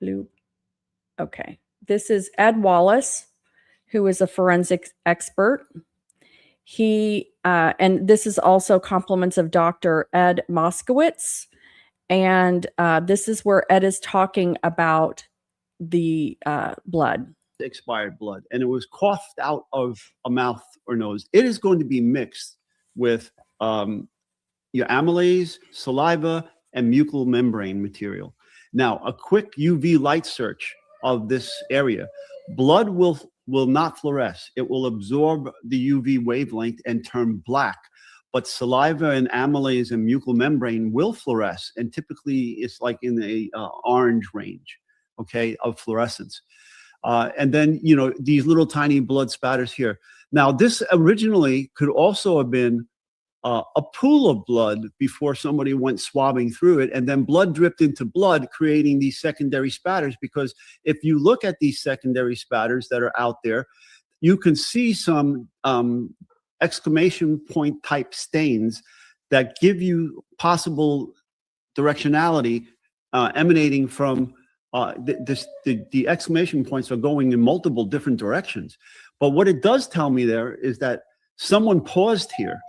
S1: bloop. Okay, this is Ed Wallace, who is a forensic expert. He, and this is also compliments of Dr. Ed Moskowitz. And this is where Ed is talking about the blood.
S4: Expired blood, and it was coughed out of a mouth or nose. It is going to be mixed with your amylase, saliva, and mucal membrane material. Now, a quick UV light search of this area. Blood will not fluoresce. It will absorb the UV wavelength and turn black. But saliva and amylase and mucal membrane will fluoresce, and typically it's like in the orange range, okay, of fluorescence. And then, you know, these little tiny blood spatters here. Now, this originally could also have been a pool of blood before somebody went swabbing through it, and then blood dripped into blood, creating these secondary spatters. Because if you look at these secondary spatters that are out there, you can see some exclamation point type stains that give you possible directionality emanating from the exclamation points are going in multiple different directions. But what it does tell me there is that someone paused here.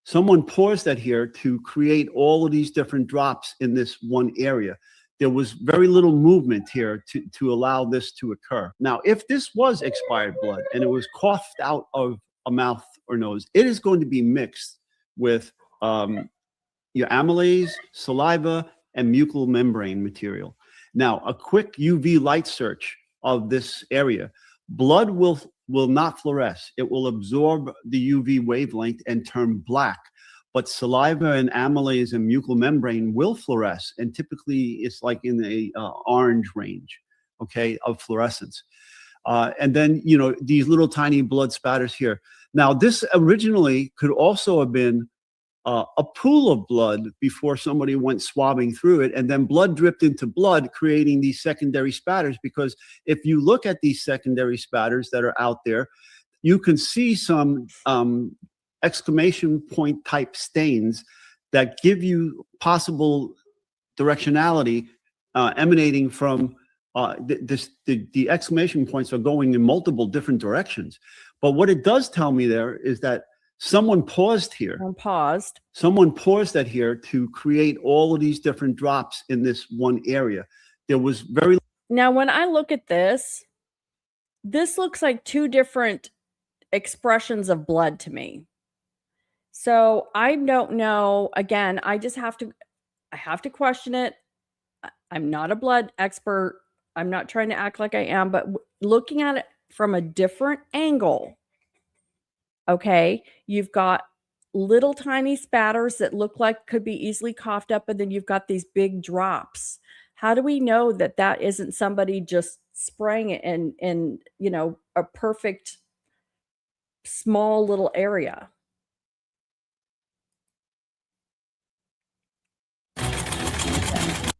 S4: Someone paused that here to create all of these different drops in this one area. There was very little movement here to allow this to occur. Now, if this was expired blood and it was coughed out of a mouth or nose, it is going to be mixed with your amylase, saliva, and mucal membrane material. Now, a quick UV light search of this area. Blood will not fluoresce. It will absorb the UV wavelength and turn black. But saliva and amylase and mucal membrane will fluoresce, and typically it's like in the orange range, okay, of fluorescence. And then, you know, these little tiny blood spatters here. Now, this originally could also have been a pool of blood before somebody went swabbing through it, and then blood dripped into blood, creating these secondary spatters. Because if you look at these secondary spatters that are out there, you can see some exclamation point type stains that give you possible directionality emanating from the exclamation points are going in multiple different directions. But what it does tell me there is that someone paused here. Someone paused that here to create all of these different drops in this one area. There was very...
S1: Now, when I look at this looks like two different expressions of blood to me. So I don't know. Again, I have to question it. I'm not a blood expert. I'm not trying to act like I am, but looking at it from a different angle, okay, you've got little tiny spatters that look like could be easily coughed up, and then you've got these big drops. How do we know that that isn't somebody just spraying it in you know, a perfect small little area?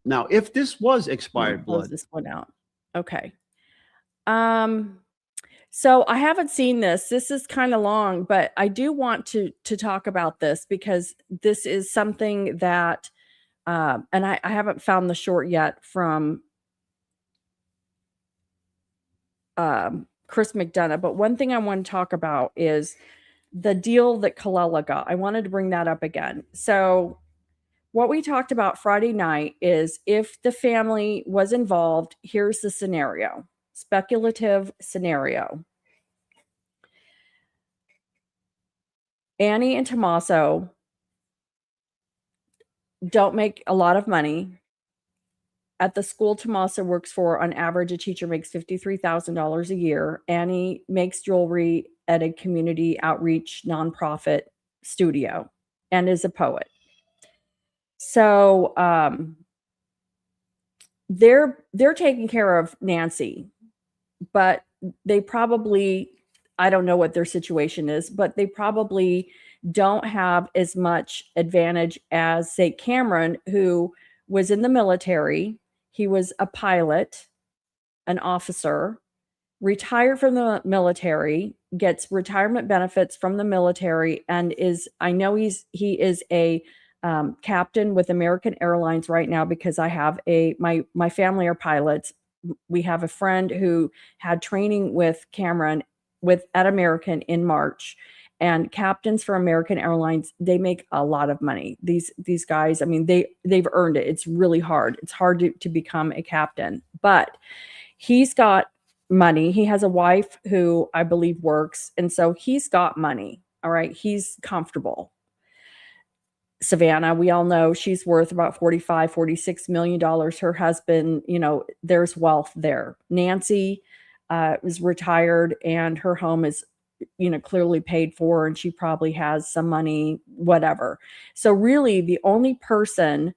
S4: Now, if this was expired blood,
S1: close this one out. Okay. So I haven't seen this. This is kind of long, but I do want to talk about this because this is something that, and I haven't found the short yet from Chris McDonough. But one thing I want to talk about is the deal that Kalila got. I wanted to bring that up again. So what we talked about Friday night is if the family was involved, here's the scenario, speculative scenario. Annie and Tommaso don't make a lot of money. At the school Tommaso works for, on average, a teacher makes $53,000 a year. Annie makes jewelry at a community outreach nonprofit studio and is a poet. So they're taking care of Nancy, but they probably, I don't know what their situation is, but they probably don't have as much advantage as, say, Cameron, who was in the military. He was a pilot, an officer, retired from the military, gets retirement benefits from the military, and I know he is a captain with American Airlines right now, because I have my family are pilots. We have a friend who had training with Cameron at American in March, and captains for American Airlines, they make a lot of money. These guys, I mean, they've earned it. It's really hard. It's hard to become a captain, but he's got money. He has a wife who I believe works, and so he's got money. All right, he's comfortable. Savannah, we all know she's worth about $45-46 million. Her husband, there's wealth there. Nancy is retired, and her home is, clearly paid for, and she probably has some money, whatever. So really, the only person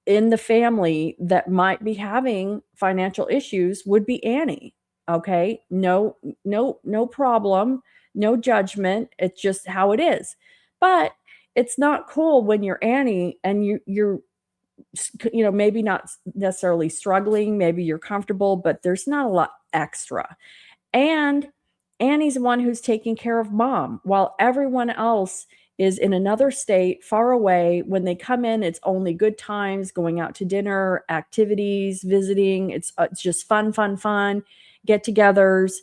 S1: in the family that might be having financial issues would be Annie. Okay, no problem, no judgment. It's just how it is. But it's not cool when you're Annie and you're maybe not necessarily struggling, maybe you're comfortable, but there's not a lot extra. And Annie's the one who's taking care of mom while everyone else is in another state, far away. When they come in, it's only good times, going out to dinner, activities, visiting. It's just fun, get-togethers.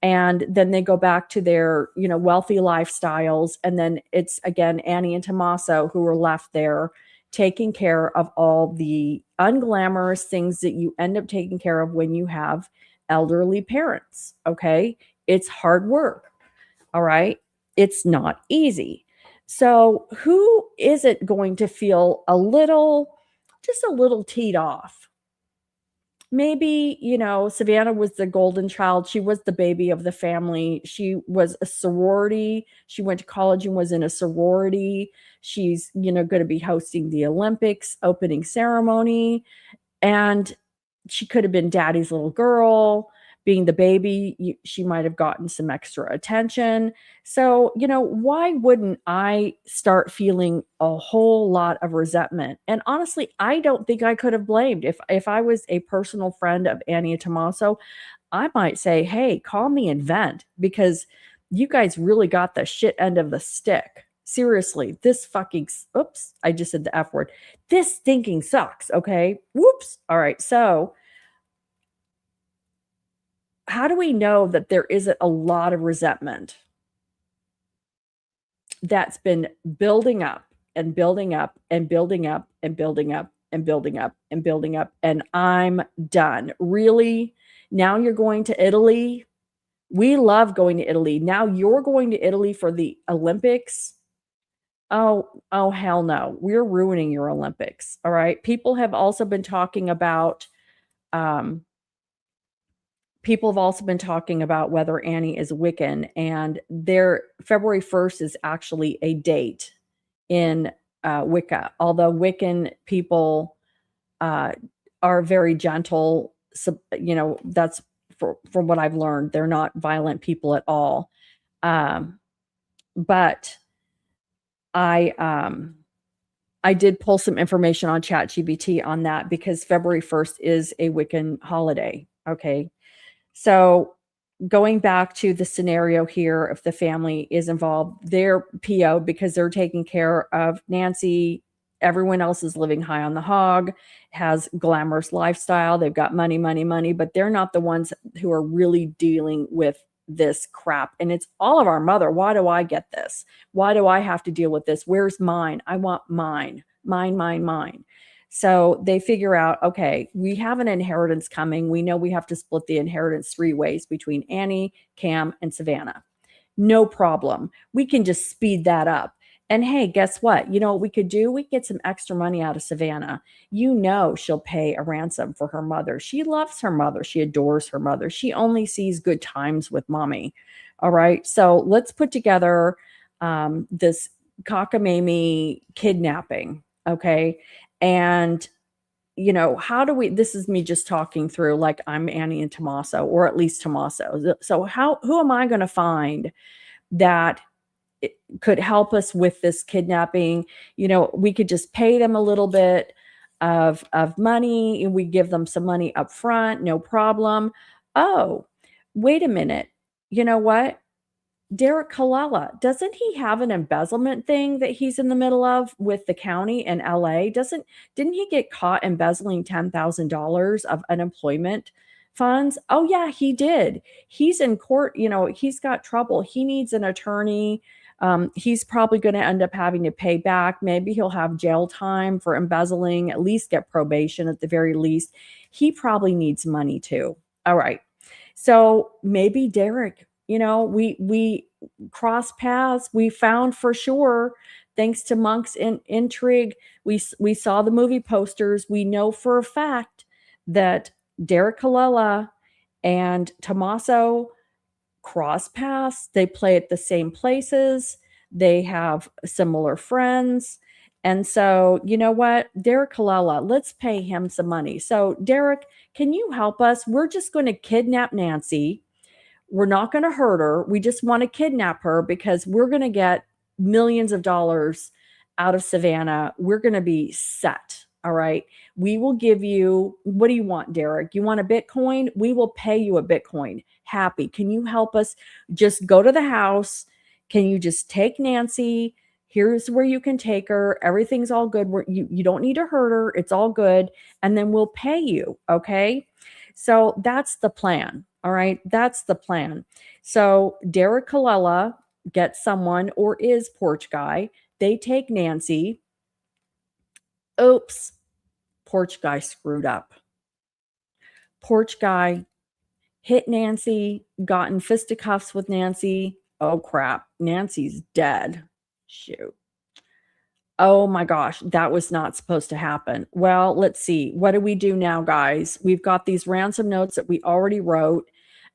S1: And then they go back to their, wealthy lifestyles. And then it's, again, Annie and Tommaso who are left there taking care of all the unglamorous things that you end up taking care of when you have elderly parents. Okay. It's hard work. All right. It's not easy. So who is it going to feel just a little teed off? Maybe, Savannah was the golden child. She was the baby of the family. She was a sorority. She went to college and was in a sorority. She's, going to be hosting the Olympics opening ceremony. And she could have been daddy's little girl. Being the baby, she might have gotten some extra attention. So, why wouldn't I start feeling a whole lot of resentment? And honestly, I don't think I could have blamed. If I was a personal friend of Annie and Tommaso, I might say, hey, call me and vent, because you guys really got the shit end of the stick. Seriously, this fucking, oops, I just said the F word. This stinking sucks, okay? Whoops. All right, so how do we know that there isn't a lot of resentment that's been building up and building up and building up and building up and building up and building up, and I'm done? Really? Now you're going to Italy? We love going to Italy. Now you're going to Italy for the Olympics? Oh, hell no. We're ruining your Olympics. All right. People have also been talking about whether Annie is Wiccan, and their February 1st is actually a date in Wicca. Although Wiccan people are very gentle, that's from what I've learned. They're not violent people at all. But I did pull some information on ChatGPT on that, because February 1st is a Wiccan holiday. Okay. So going back to the scenario here, if the family is involved, they're PO because they're taking care of Nancy. Everyone else is living high on the hog, has glamorous lifestyle. They've got money, but they're not the ones who are really dealing with this crap. And it's all of our mother. Why do I get this? Why do I have to deal with this? Where's mine? I want mine. So they figure out, okay, we have an inheritance coming. We know we have to split the inheritance 3 ways between Annie, Cam, and Savannah. No problem. We can just speed that up. And hey, guess what? You know what we could do? We could get some extra money out of Savannah. She'll pay a ransom for her mother. She loves her mother. She adores her mother. She only sees good times with mommy. All right. So let's put together this cockamamie kidnapping. Okay. And how do we, this is me just talking through, like I'm Annie and Tommaso, or at least Tommaso. So who am I going to find that could help us with this kidnapping? We could just pay them a little bit of money, and we give them some money up front, no problem. Oh, wait a minute. You know what? Derek Kalala, doesn't he have an embezzlement thing that he's in the middle of with the county in LA? Didn't he get caught embezzling $10,000 of unemployment funds? Oh yeah, he did. He's in court, he's got trouble. He needs an attorney. He's probably going to end up having to pay back. Maybe he'll have jail time for embezzling, at least get probation at the very least. He probably needs money too. All right. So maybe Derek, we crossed paths. We found for sure, thanks to Monk's intrigue, we saw the movie posters. We know for a fact that Derek Kalala and Tommaso cross paths. They play at the same places. They have similar friends. And so, you know what? Derek Kalala, let's pay him some money. So, Derek, can you help us? We're just going to kidnap Nancy. We're not going to hurt her. We just want to kidnap her because we're going to get millions of dollars out of Savannah. We're going to be set. All right. We will give you, what do you want, Derek? You want a Bitcoin? We will pay you a Bitcoin. Happy. Can you help us? Just go to the house. Can you just take Nancy? Here's where you can take her. Everything's all good. You don't need to hurt her. It's all good. And then we'll pay you. Okay. So that's the plan. All right. That's the plan. So Derek Kalala gets someone, or is Porch Guy. They take Nancy. Oops. Porch Guy screwed up. Porch Guy hit Nancy, got in fisticuffs with Nancy. Oh crap. Nancy's dead. Shoot. Oh my gosh, that was not supposed to happen. Well, let's see. What do we do now, guys? We've got these ransom notes that we already wrote,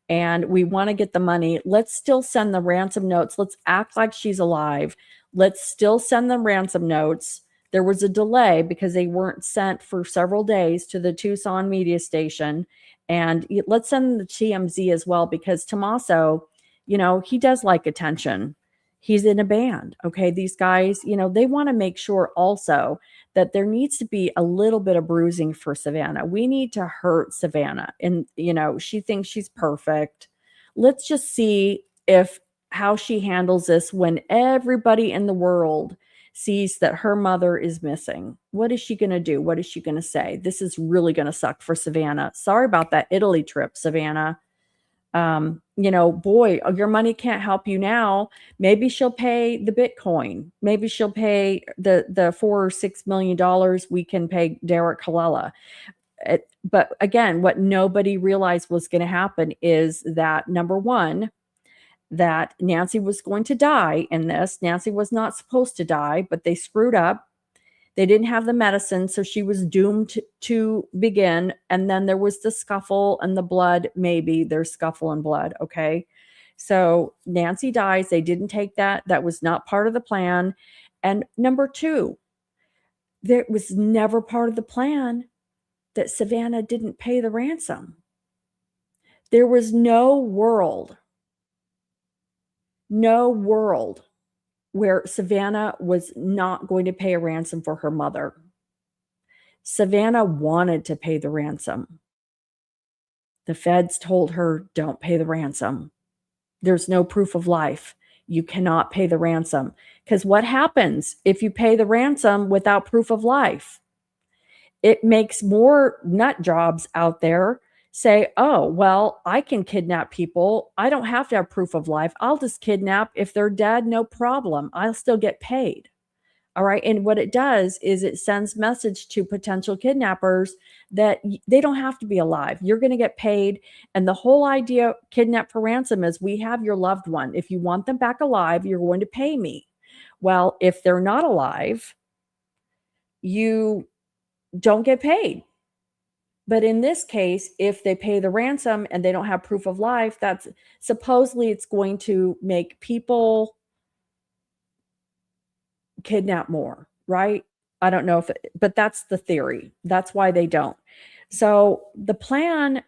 S1: and we want to get the money. Let's still send the ransom notes. Let's act like she's alive. Let's still send the ransom notes. There was a delay because they weren't sent for several days to the Tucson media station. And let's send them to TMZ as well, because Tommaso, he does like attention. He's in a band. Okay. These guys, they want to make sure also that there needs to be a little bit of bruising for Savannah. We need to hurt Savannah. And, she thinks she's perfect. Let's just see how she handles this when everybody in the world sees that her mother is missing. What is she going to do? What is she going to say? This is really going to suck for Savannah. Sorry about that Italy trip, Savannah. Boy, your money can't help you now. Maybe she'll pay the Bitcoin. Maybe she'll pay the $4 or $6 million we can pay Derek Kalala. But again, what nobody realized was going to happen is that, number one, that Nancy was going to die in this. Nancy was not supposed to die, but they screwed up. They didn't have the medicine, so she was doomed to begin. And then there was the scuffle and the blood. Maybe there's scuffle and blood. Okay. So Nancy dies. They didn't take that. That was not part of the plan. And number two, there was never part of the plan that Savannah didn't pay the ransom. There was no world where Savannah was not going to pay a ransom for her mother. Savannah wanted to pay the ransom. The feds told her, don't pay the ransom. There's no proof of life. You cannot pay the ransom. Because what happens if you pay the ransom without proof of life? It makes more nut jobs out there say, oh, well, I can kidnap people. I don't have to have proof of life. I'll just kidnap. If they're dead, no problem. I'll still get paid. All right. And what it does is it sends message to potential kidnappers that they don't have to be alive. You're going to get paid. And the whole idea of kidnap for ransom is, we have your loved one. If you want them back alive, you're going to pay me. Well, if they're not alive, you don't get paid. But in this case, if they pay the ransom and they don't have proof of life, that's supposedly it's going to make people kidnap more, right? I don't know but that's the theory. That's why they don't. So the plan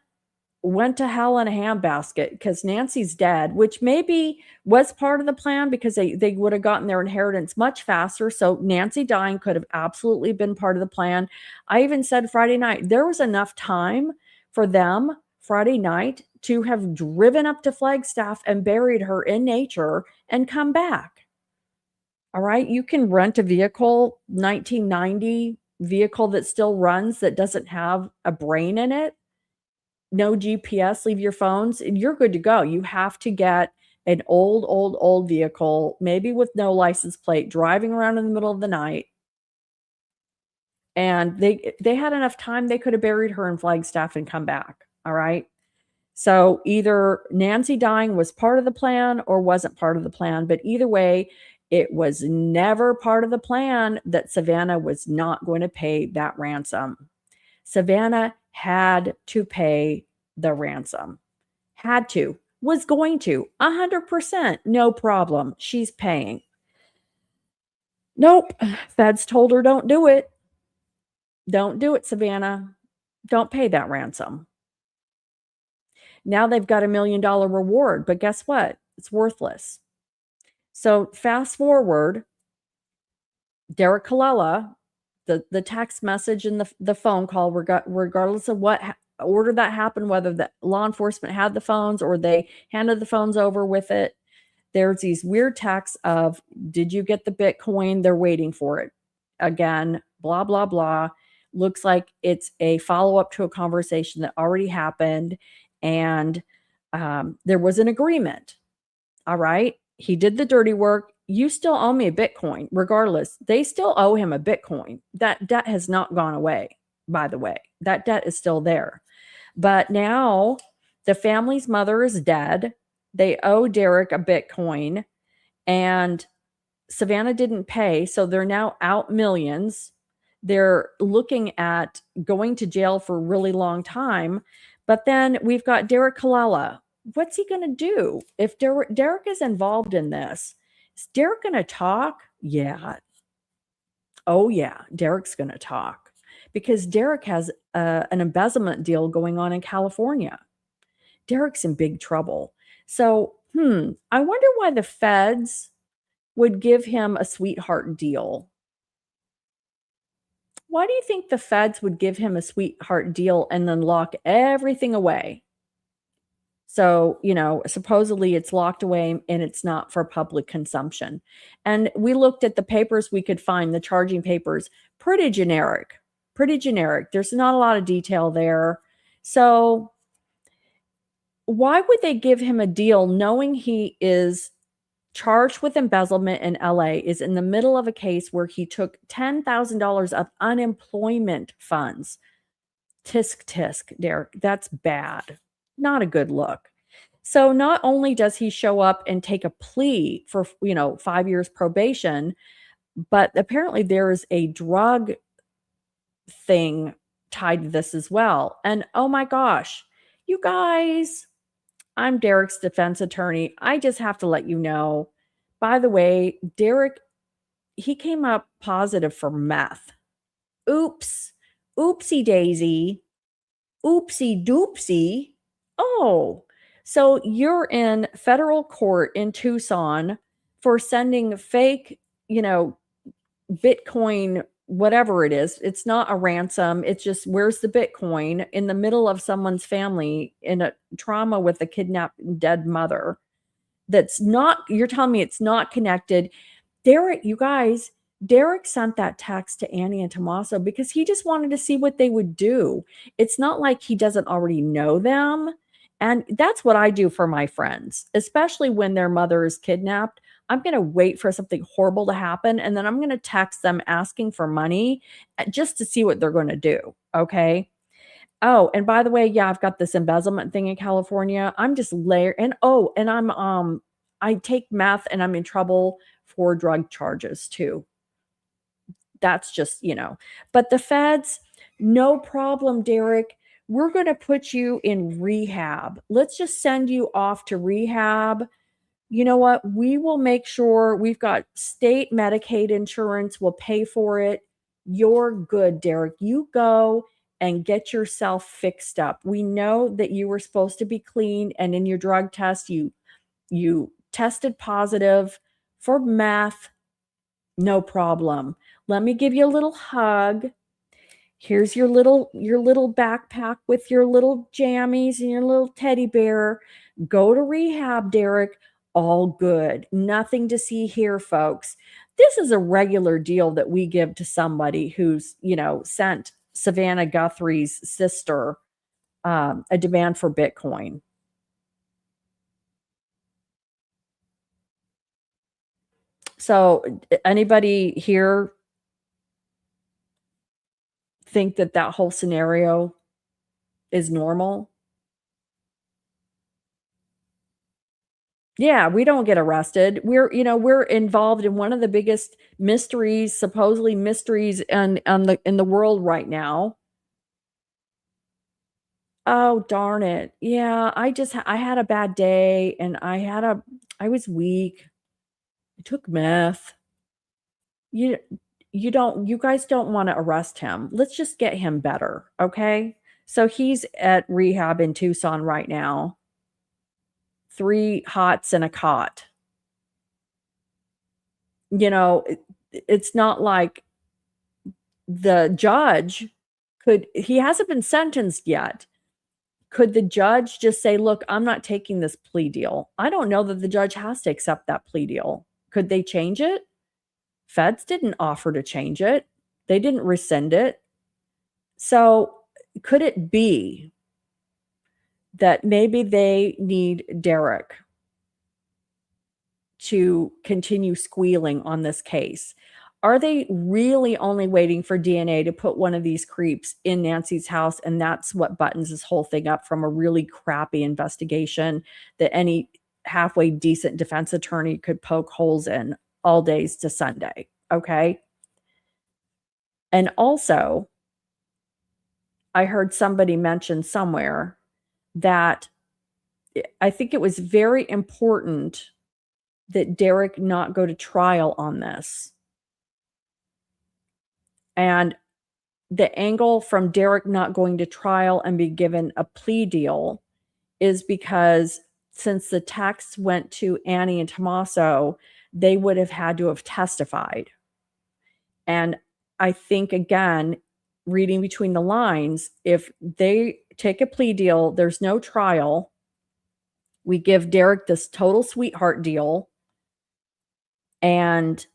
S1: went to hell in a handbasket because Nancy's dead, which maybe was part of the plan because they would have gotten their inheritance much faster. So Nancy dying could have absolutely been part of the plan. I even said Friday night, there was enough time for them Friday night to have driven up to Flagstaff and buried her in nature and come back. All right. You can rent a vehicle, 1990 vehicle that still runs, that doesn't have a brain in it. No GPS, leave your phones, and you're good to go. You have to get an old vehicle, maybe with no license plate, driving around in the middle of the night. And they had enough time, they could have buried her in Flagstaff and come back. All right. So either Nancy dying was part of the plan or wasn't part of the plan. But either way, it was never part of the plan that Savannah was not going to pay that ransom. Savannah had to pay the ransom. Had to. Was going to. 100%. No problem. She's paying. Nope. Feds told her don't do it. Don't do it, Savannah. Don't pay that ransom. Now they've got $1 million reward, but guess what? It's worthless. So fast forward, Derek Colella, the text message and the phone call, regardless of what order that happened, whether the law enforcement had the phones or they handed the phones over with it, there's these weird texts of, did you get the Bitcoin? They're waiting for it. Again, blah, blah, blah. Looks like it's a follow-up to a conversation that already happened. And there was an agreement. All right. He did the dirty work. You still owe me a Bitcoin. Regardless, they still owe him a Bitcoin. That debt has not gone away, by the way. That debt is still there. But now the family's mother is dead. They owe Derek a Bitcoin, and Savannah didn't pay. So they're now out millions. They're looking at going to jail for a really long time. But then we've got Derek Colella. What's he going to do if Derek is involved in this? Is Derek going to talk? Yeah. Oh, yeah. Derek's going to talk because Derek has an embezzlement deal going on in California. Derek's in big trouble. So, I wonder why the feds would give him a sweetheart deal. Why do you think the feds would give him a sweetheart deal and then lock everything away? So, supposedly it's locked away and it's not for public consumption. And we looked at the papers we could find, the charging papers, pretty generic. There's not a lot of detail there. So why would they give him a deal knowing he is charged with embezzlement in LA, is in the middle of a case where he took $10,000 of unemployment funds? Tisk, Derek, that's bad. Not a good look. So not only does he show up and take a plea for, 5 years probation, but apparently there is a drug thing tied to this as well. And oh my gosh, you guys, I'm Derek's defense attorney. I just have to let you know, by the way, Derek, he came up positive for meth. Oops. Oopsie daisy. Oopsie doopsie. Oh, so you're in federal court in Tucson for sending fake, Bitcoin, whatever it is. It's not a ransom. It's just, where's the Bitcoin in the middle of someone's family in a trauma with a kidnapped dead mother? That's not, you're telling me it's not connected. Derek, you guys, Derek sent that text to Annie and Tommaso because he just wanted to see what they would do. It's not like he doesn't already know them. And that's what I do for my friends, especially when their mother is kidnapped. I'm going to wait for something horrible to happen, and then I'm going to text them asking for money just to see what they're going to do. Okay. Oh, and by the way, yeah, I've got this embezzlement thing in California. I'm just and I'm I take meth and I'm in trouble for drug charges too. That's just, but the feds, no problem, Derek. We're going to put you in rehab. Let's just send you off to rehab. You know what? We will make sure we've got state Medicaid insurance. We'll pay for it. You're good, Derek. You go and get yourself fixed up. We know that you were supposed to be clean, and in your drug test, you tested positive for meth. No problem. Let me give you a little hug. Here's your little backpack with your little jammies and your little teddy bear. Go to rehab, Derek. All good. Nothing to see here, folks. This is a regular deal that we give to somebody who's, sent Savannah Guthrie's sister a demand for Bitcoin. So anybody here think that whole scenario is normal? Yeah, we don't get arrested. We're involved in one of the biggest mysteries, supposedly mysteries in the world right now. Oh, darn it. Yeah, I had a bad day, and I was weak. I took meth. You guys don't want to arrest him. Let's just get him better, okay? So he's at rehab in Tucson right now. 3 hots and a cot. It's not like the judge he hasn't been sentenced yet. Could the judge just say, look, I'm not taking this plea deal? I don't know that the judge has to accept that plea deal. Could they change it? Feds didn't offer to change it. They didn't rescind it. So could it be that maybe they need Derek to continue squealing on this case? Are they really only waiting for DNA to put one of these creeps in Nancy's house, and that's what buttons this whole thing up from a really crappy investigation that any halfway decent defense attorney could poke holes in all days to Sunday? Okay. And also, I heard somebody mention somewhere that I think it was very important that Derek not go to trial on this. And the angle from Derek not going to trial and be given a plea deal is because since the text went to Annie and Tommaso, they would have had to have testified. And I think, again, reading between the lines, if they take a plea deal, there's no trial, we give Derek this total sweetheart deal, and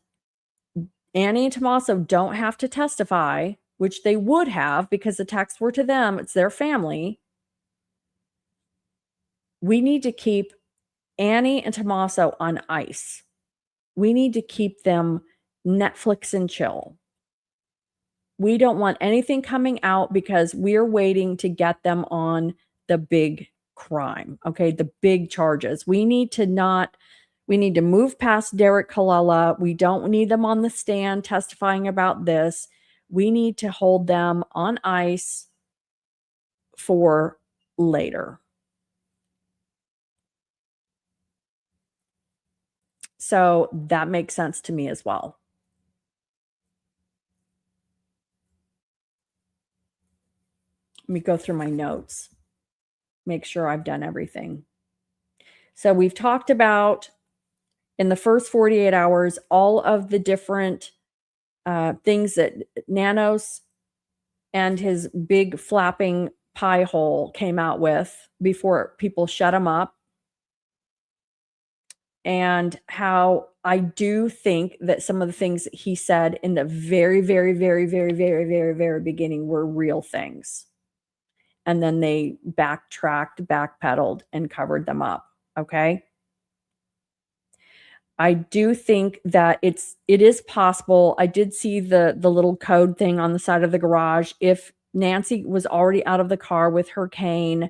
S1: Annie and Tommaso don't have to testify, which they would have because the texts were to them. It's their family. We need to keep Annie and Tommaso on ice. We need to keep them Netflix and chill. We don't want anything coming out because we're waiting to get them on the big crime, okay? The big charges. We need to move past Derek Kalala. We don't need them on the stand testifying about this. We need to hold them on ice for later. So that makes sense to me as well. Let me go through my notes, make sure I've done everything. So we've talked about in the first 48 hours, all of the different things that Nanos and his big flapping pie hole came out with before people shut him up. And how I do think that some of the things he said in the very, very, very, very, very, very, very beginning were real things. And then they backtracked, backpedaled, and covered them up. Okay. I do think that it is possible. I did see the little code thing on the side of the garage. If Nancy was already out of the car with her cane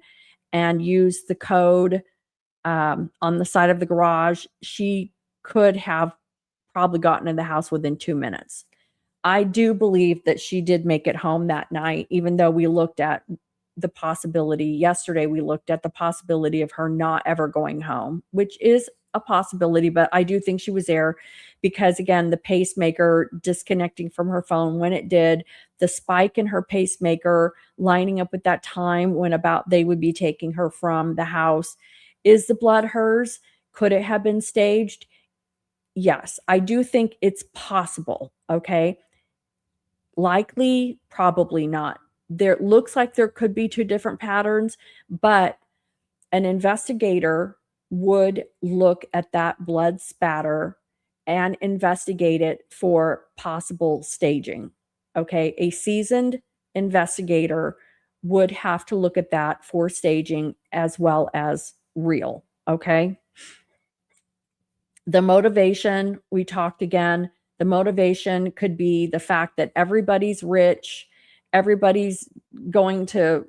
S1: and used the code on the side of the garage, she could have probably gotten in the house within 2 minutes. I do believe that she did make it home that night, even though we looked at the possibility yesterday. We looked at the possibility of her not ever going home, which is a possibility, but I do think she was there because, again, the pacemaker disconnecting from her phone when it did, the spike in her pacemaker lining up with that time when about they would be taking her from the house. Is the blood hers? Could it have been staged? Yes, I do think it's possible. Okay. Likely, probably not. There looks like there could be two different patterns, but an investigator would look at that blood spatter and investigate it for possible staging. Okay. A seasoned investigator would have to look at that for staging as well as real. Okay. The motivation, we talked again, the motivation could be the fact that everybody's rich, everybody's going to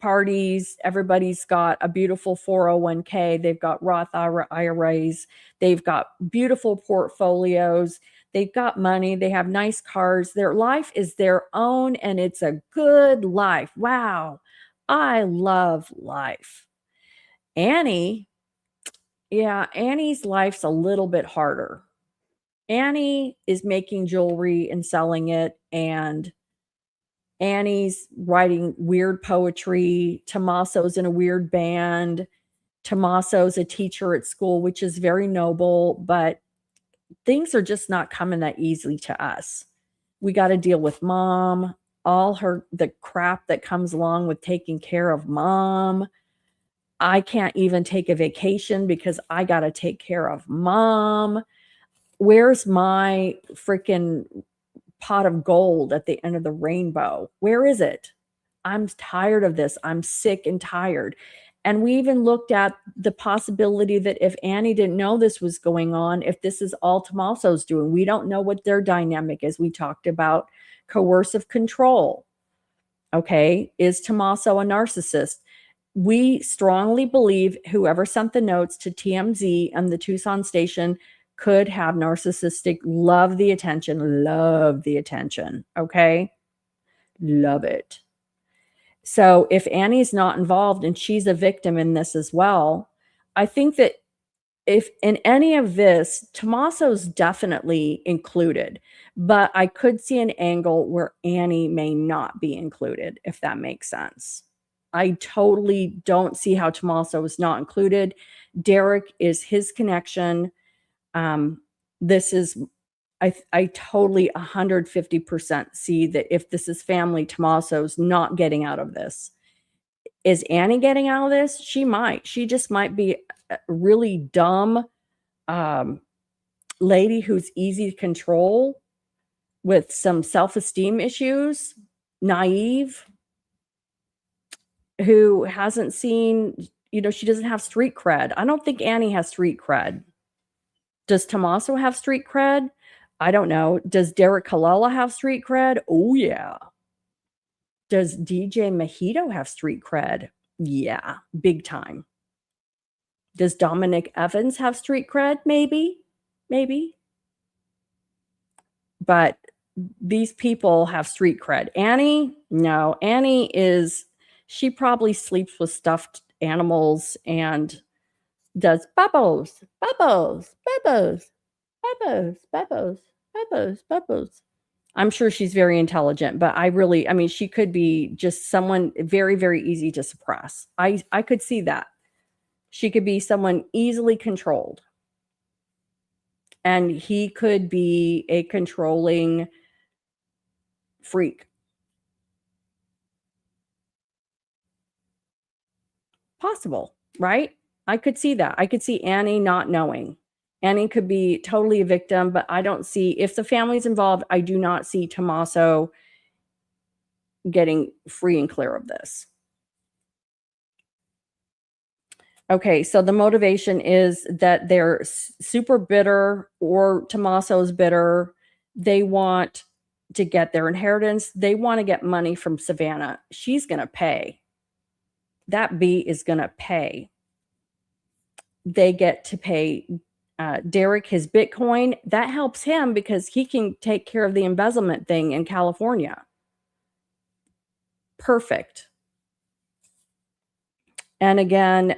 S1: parties, everybody's got a beautiful 401k, they've got Roth IRAs, they've got beautiful portfolios, they've got money, they have nice cars, their life is their own and it's a good life. Wow, I love life. Annie's life's a little bit harder. Annie is making jewelry and selling it, and Annie's writing weird poetry. Tommaso's in a weird band. Tommaso's a teacher at school, which is very noble, but things are just not coming that easily to us. We got to deal with mom, the crap that comes along with taking care of mom. I can't even take a vacation because I got to take care of mom. Where's my freaking pot of gold at the end of the rainbow? Where is it? I'm tired of this. I'm sick and tired. And we even looked at the possibility that if Annie didn't know this was going on, if this is all Tommaso's doing, we don't know what their dynamic is. We talked about coercive control. Okay. Is Tommaso a narcissist? We strongly believe whoever sent the notes to TMZ and the Tucson station could have narcissistic, love the attention. Okay. Love it. So if Annie's not involved and she's a victim in this as well, I think that if in any of this, Tommaso's definitely included, but I could see an angle where Annie may not be included, if that makes sense. I totally don't see how Tommaso is not included. Derek is his connection. This is, I totally 150% see that if this is family, Tommaso's not getting out of this. Is Annie getting out of this? She might. She just might be a really dumb lady who's easy to control with some self-esteem issues, naive, who hasn't seen, she doesn't have street cred. I don't think Annie has street cred. Does Tommaso have street cred? I don't know. Does Derek Kalala have street cred? Oh, yeah. Does DJ Mojito have street cred? Yeah, big time. Does Dominic Evans have street cred? Maybe. But these people have street cred. Annie? No. Annie she probably sleeps with stuffed animals and does bubbles. I'm sure she's very intelligent, but she could be just someone very, very easy to suppress. I could see that. She could be someone easily controlled. And he could be a controlling freak. Possible, right? I could see that. I could see Annie not knowing. Annie could be totally a victim, but I don't see, if the family's involved, I do not see Tommaso getting free and clear of this. Okay, so the motivation is that they're super bitter, or Tommaso's bitter. They want to get their inheritance. They want to get money from Savannah. She's going to pay. That B is going to pay. They get to pay Derek his Bitcoin. That helps him because he can take care of the embezzlement thing in California. Perfect. And again,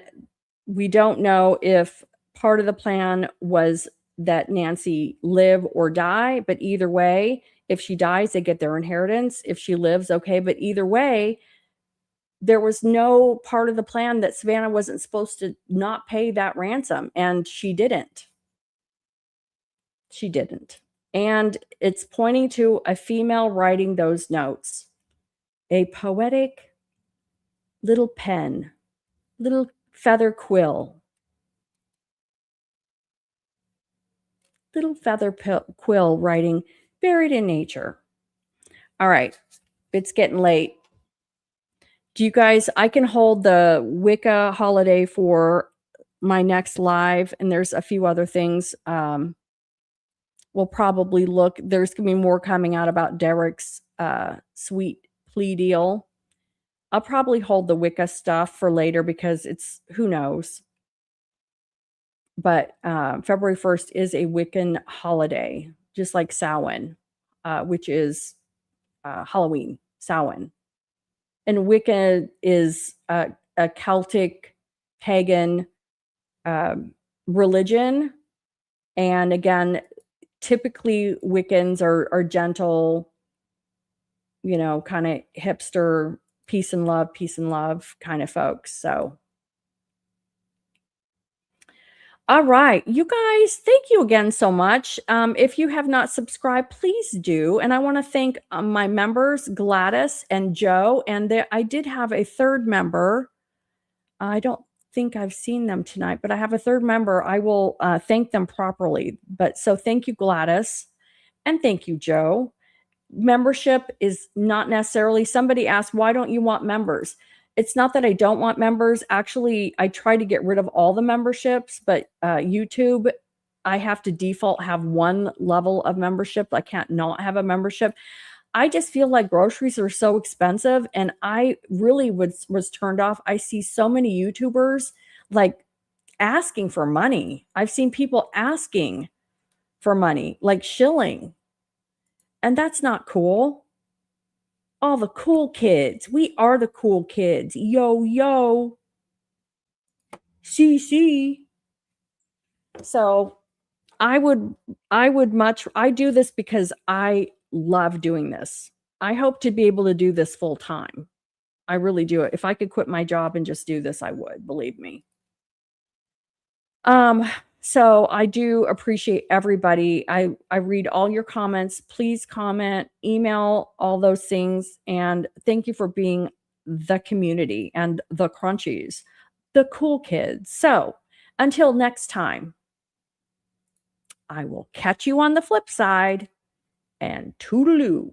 S1: we don't know if part of the plan was that Nancy live or die, but either way, if she dies, they get their inheritance. If she lives, okay, but either way, there was no part of the plan that Savannah wasn't supposed to not pay that ransom, and she didn't. She didn't. And it's pointing to a female writing those notes. A poetic little pen, little feather quill. Little feather quill writing, buried in nature. All right, it's getting late. Do you guys, I can hold the Wicca holiday for my next live, and there's a few other things. We'll probably look, there's going to be more coming out about Derek's sweet plea deal. I'll probably hold the Wicca stuff for later because it's, who knows. But February 1st is a Wiccan holiday, just like Samhain, which is Halloween, Samhain. And Wicca is a Celtic pagan religion. And again, typically Wiccans are gentle, you know, kind of hipster, peace and love kind of folks. So, all right, you guys, thank you again so much. If you have not subscribed, please do. And I want to thank my members, Gladys and Joe. And I did have a third member. I don't think I've seen them tonight, but I have a third member. I will thank them properly. But so thank you, Gladys. And thank you, Joe. Membership is not necessarily, somebody asked, why don't you want members? It's not that I don't want members. Actually, I try to get rid of all the memberships, but YouTube, I have to default have one level of membership. I can't not have a membership. I just feel like groceries are so expensive, and I really was turned off. I see so many YouTubers like asking for money. I've seen people asking for money, like shilling. And that's not cool. All the cool kids. We are the cool kids. Yo, yo. CC. So I do this because I love doing this. I hope to be able to do this full time. I really do it. If I could quit my job and just do this, I would, believe me. So I do appreciate everybody. I read all your comments. Please comment, email, all those things. And thank you for being the community and the crunchies, the cool kids. So until next time, I will catch you on the flip side, and toodaloo.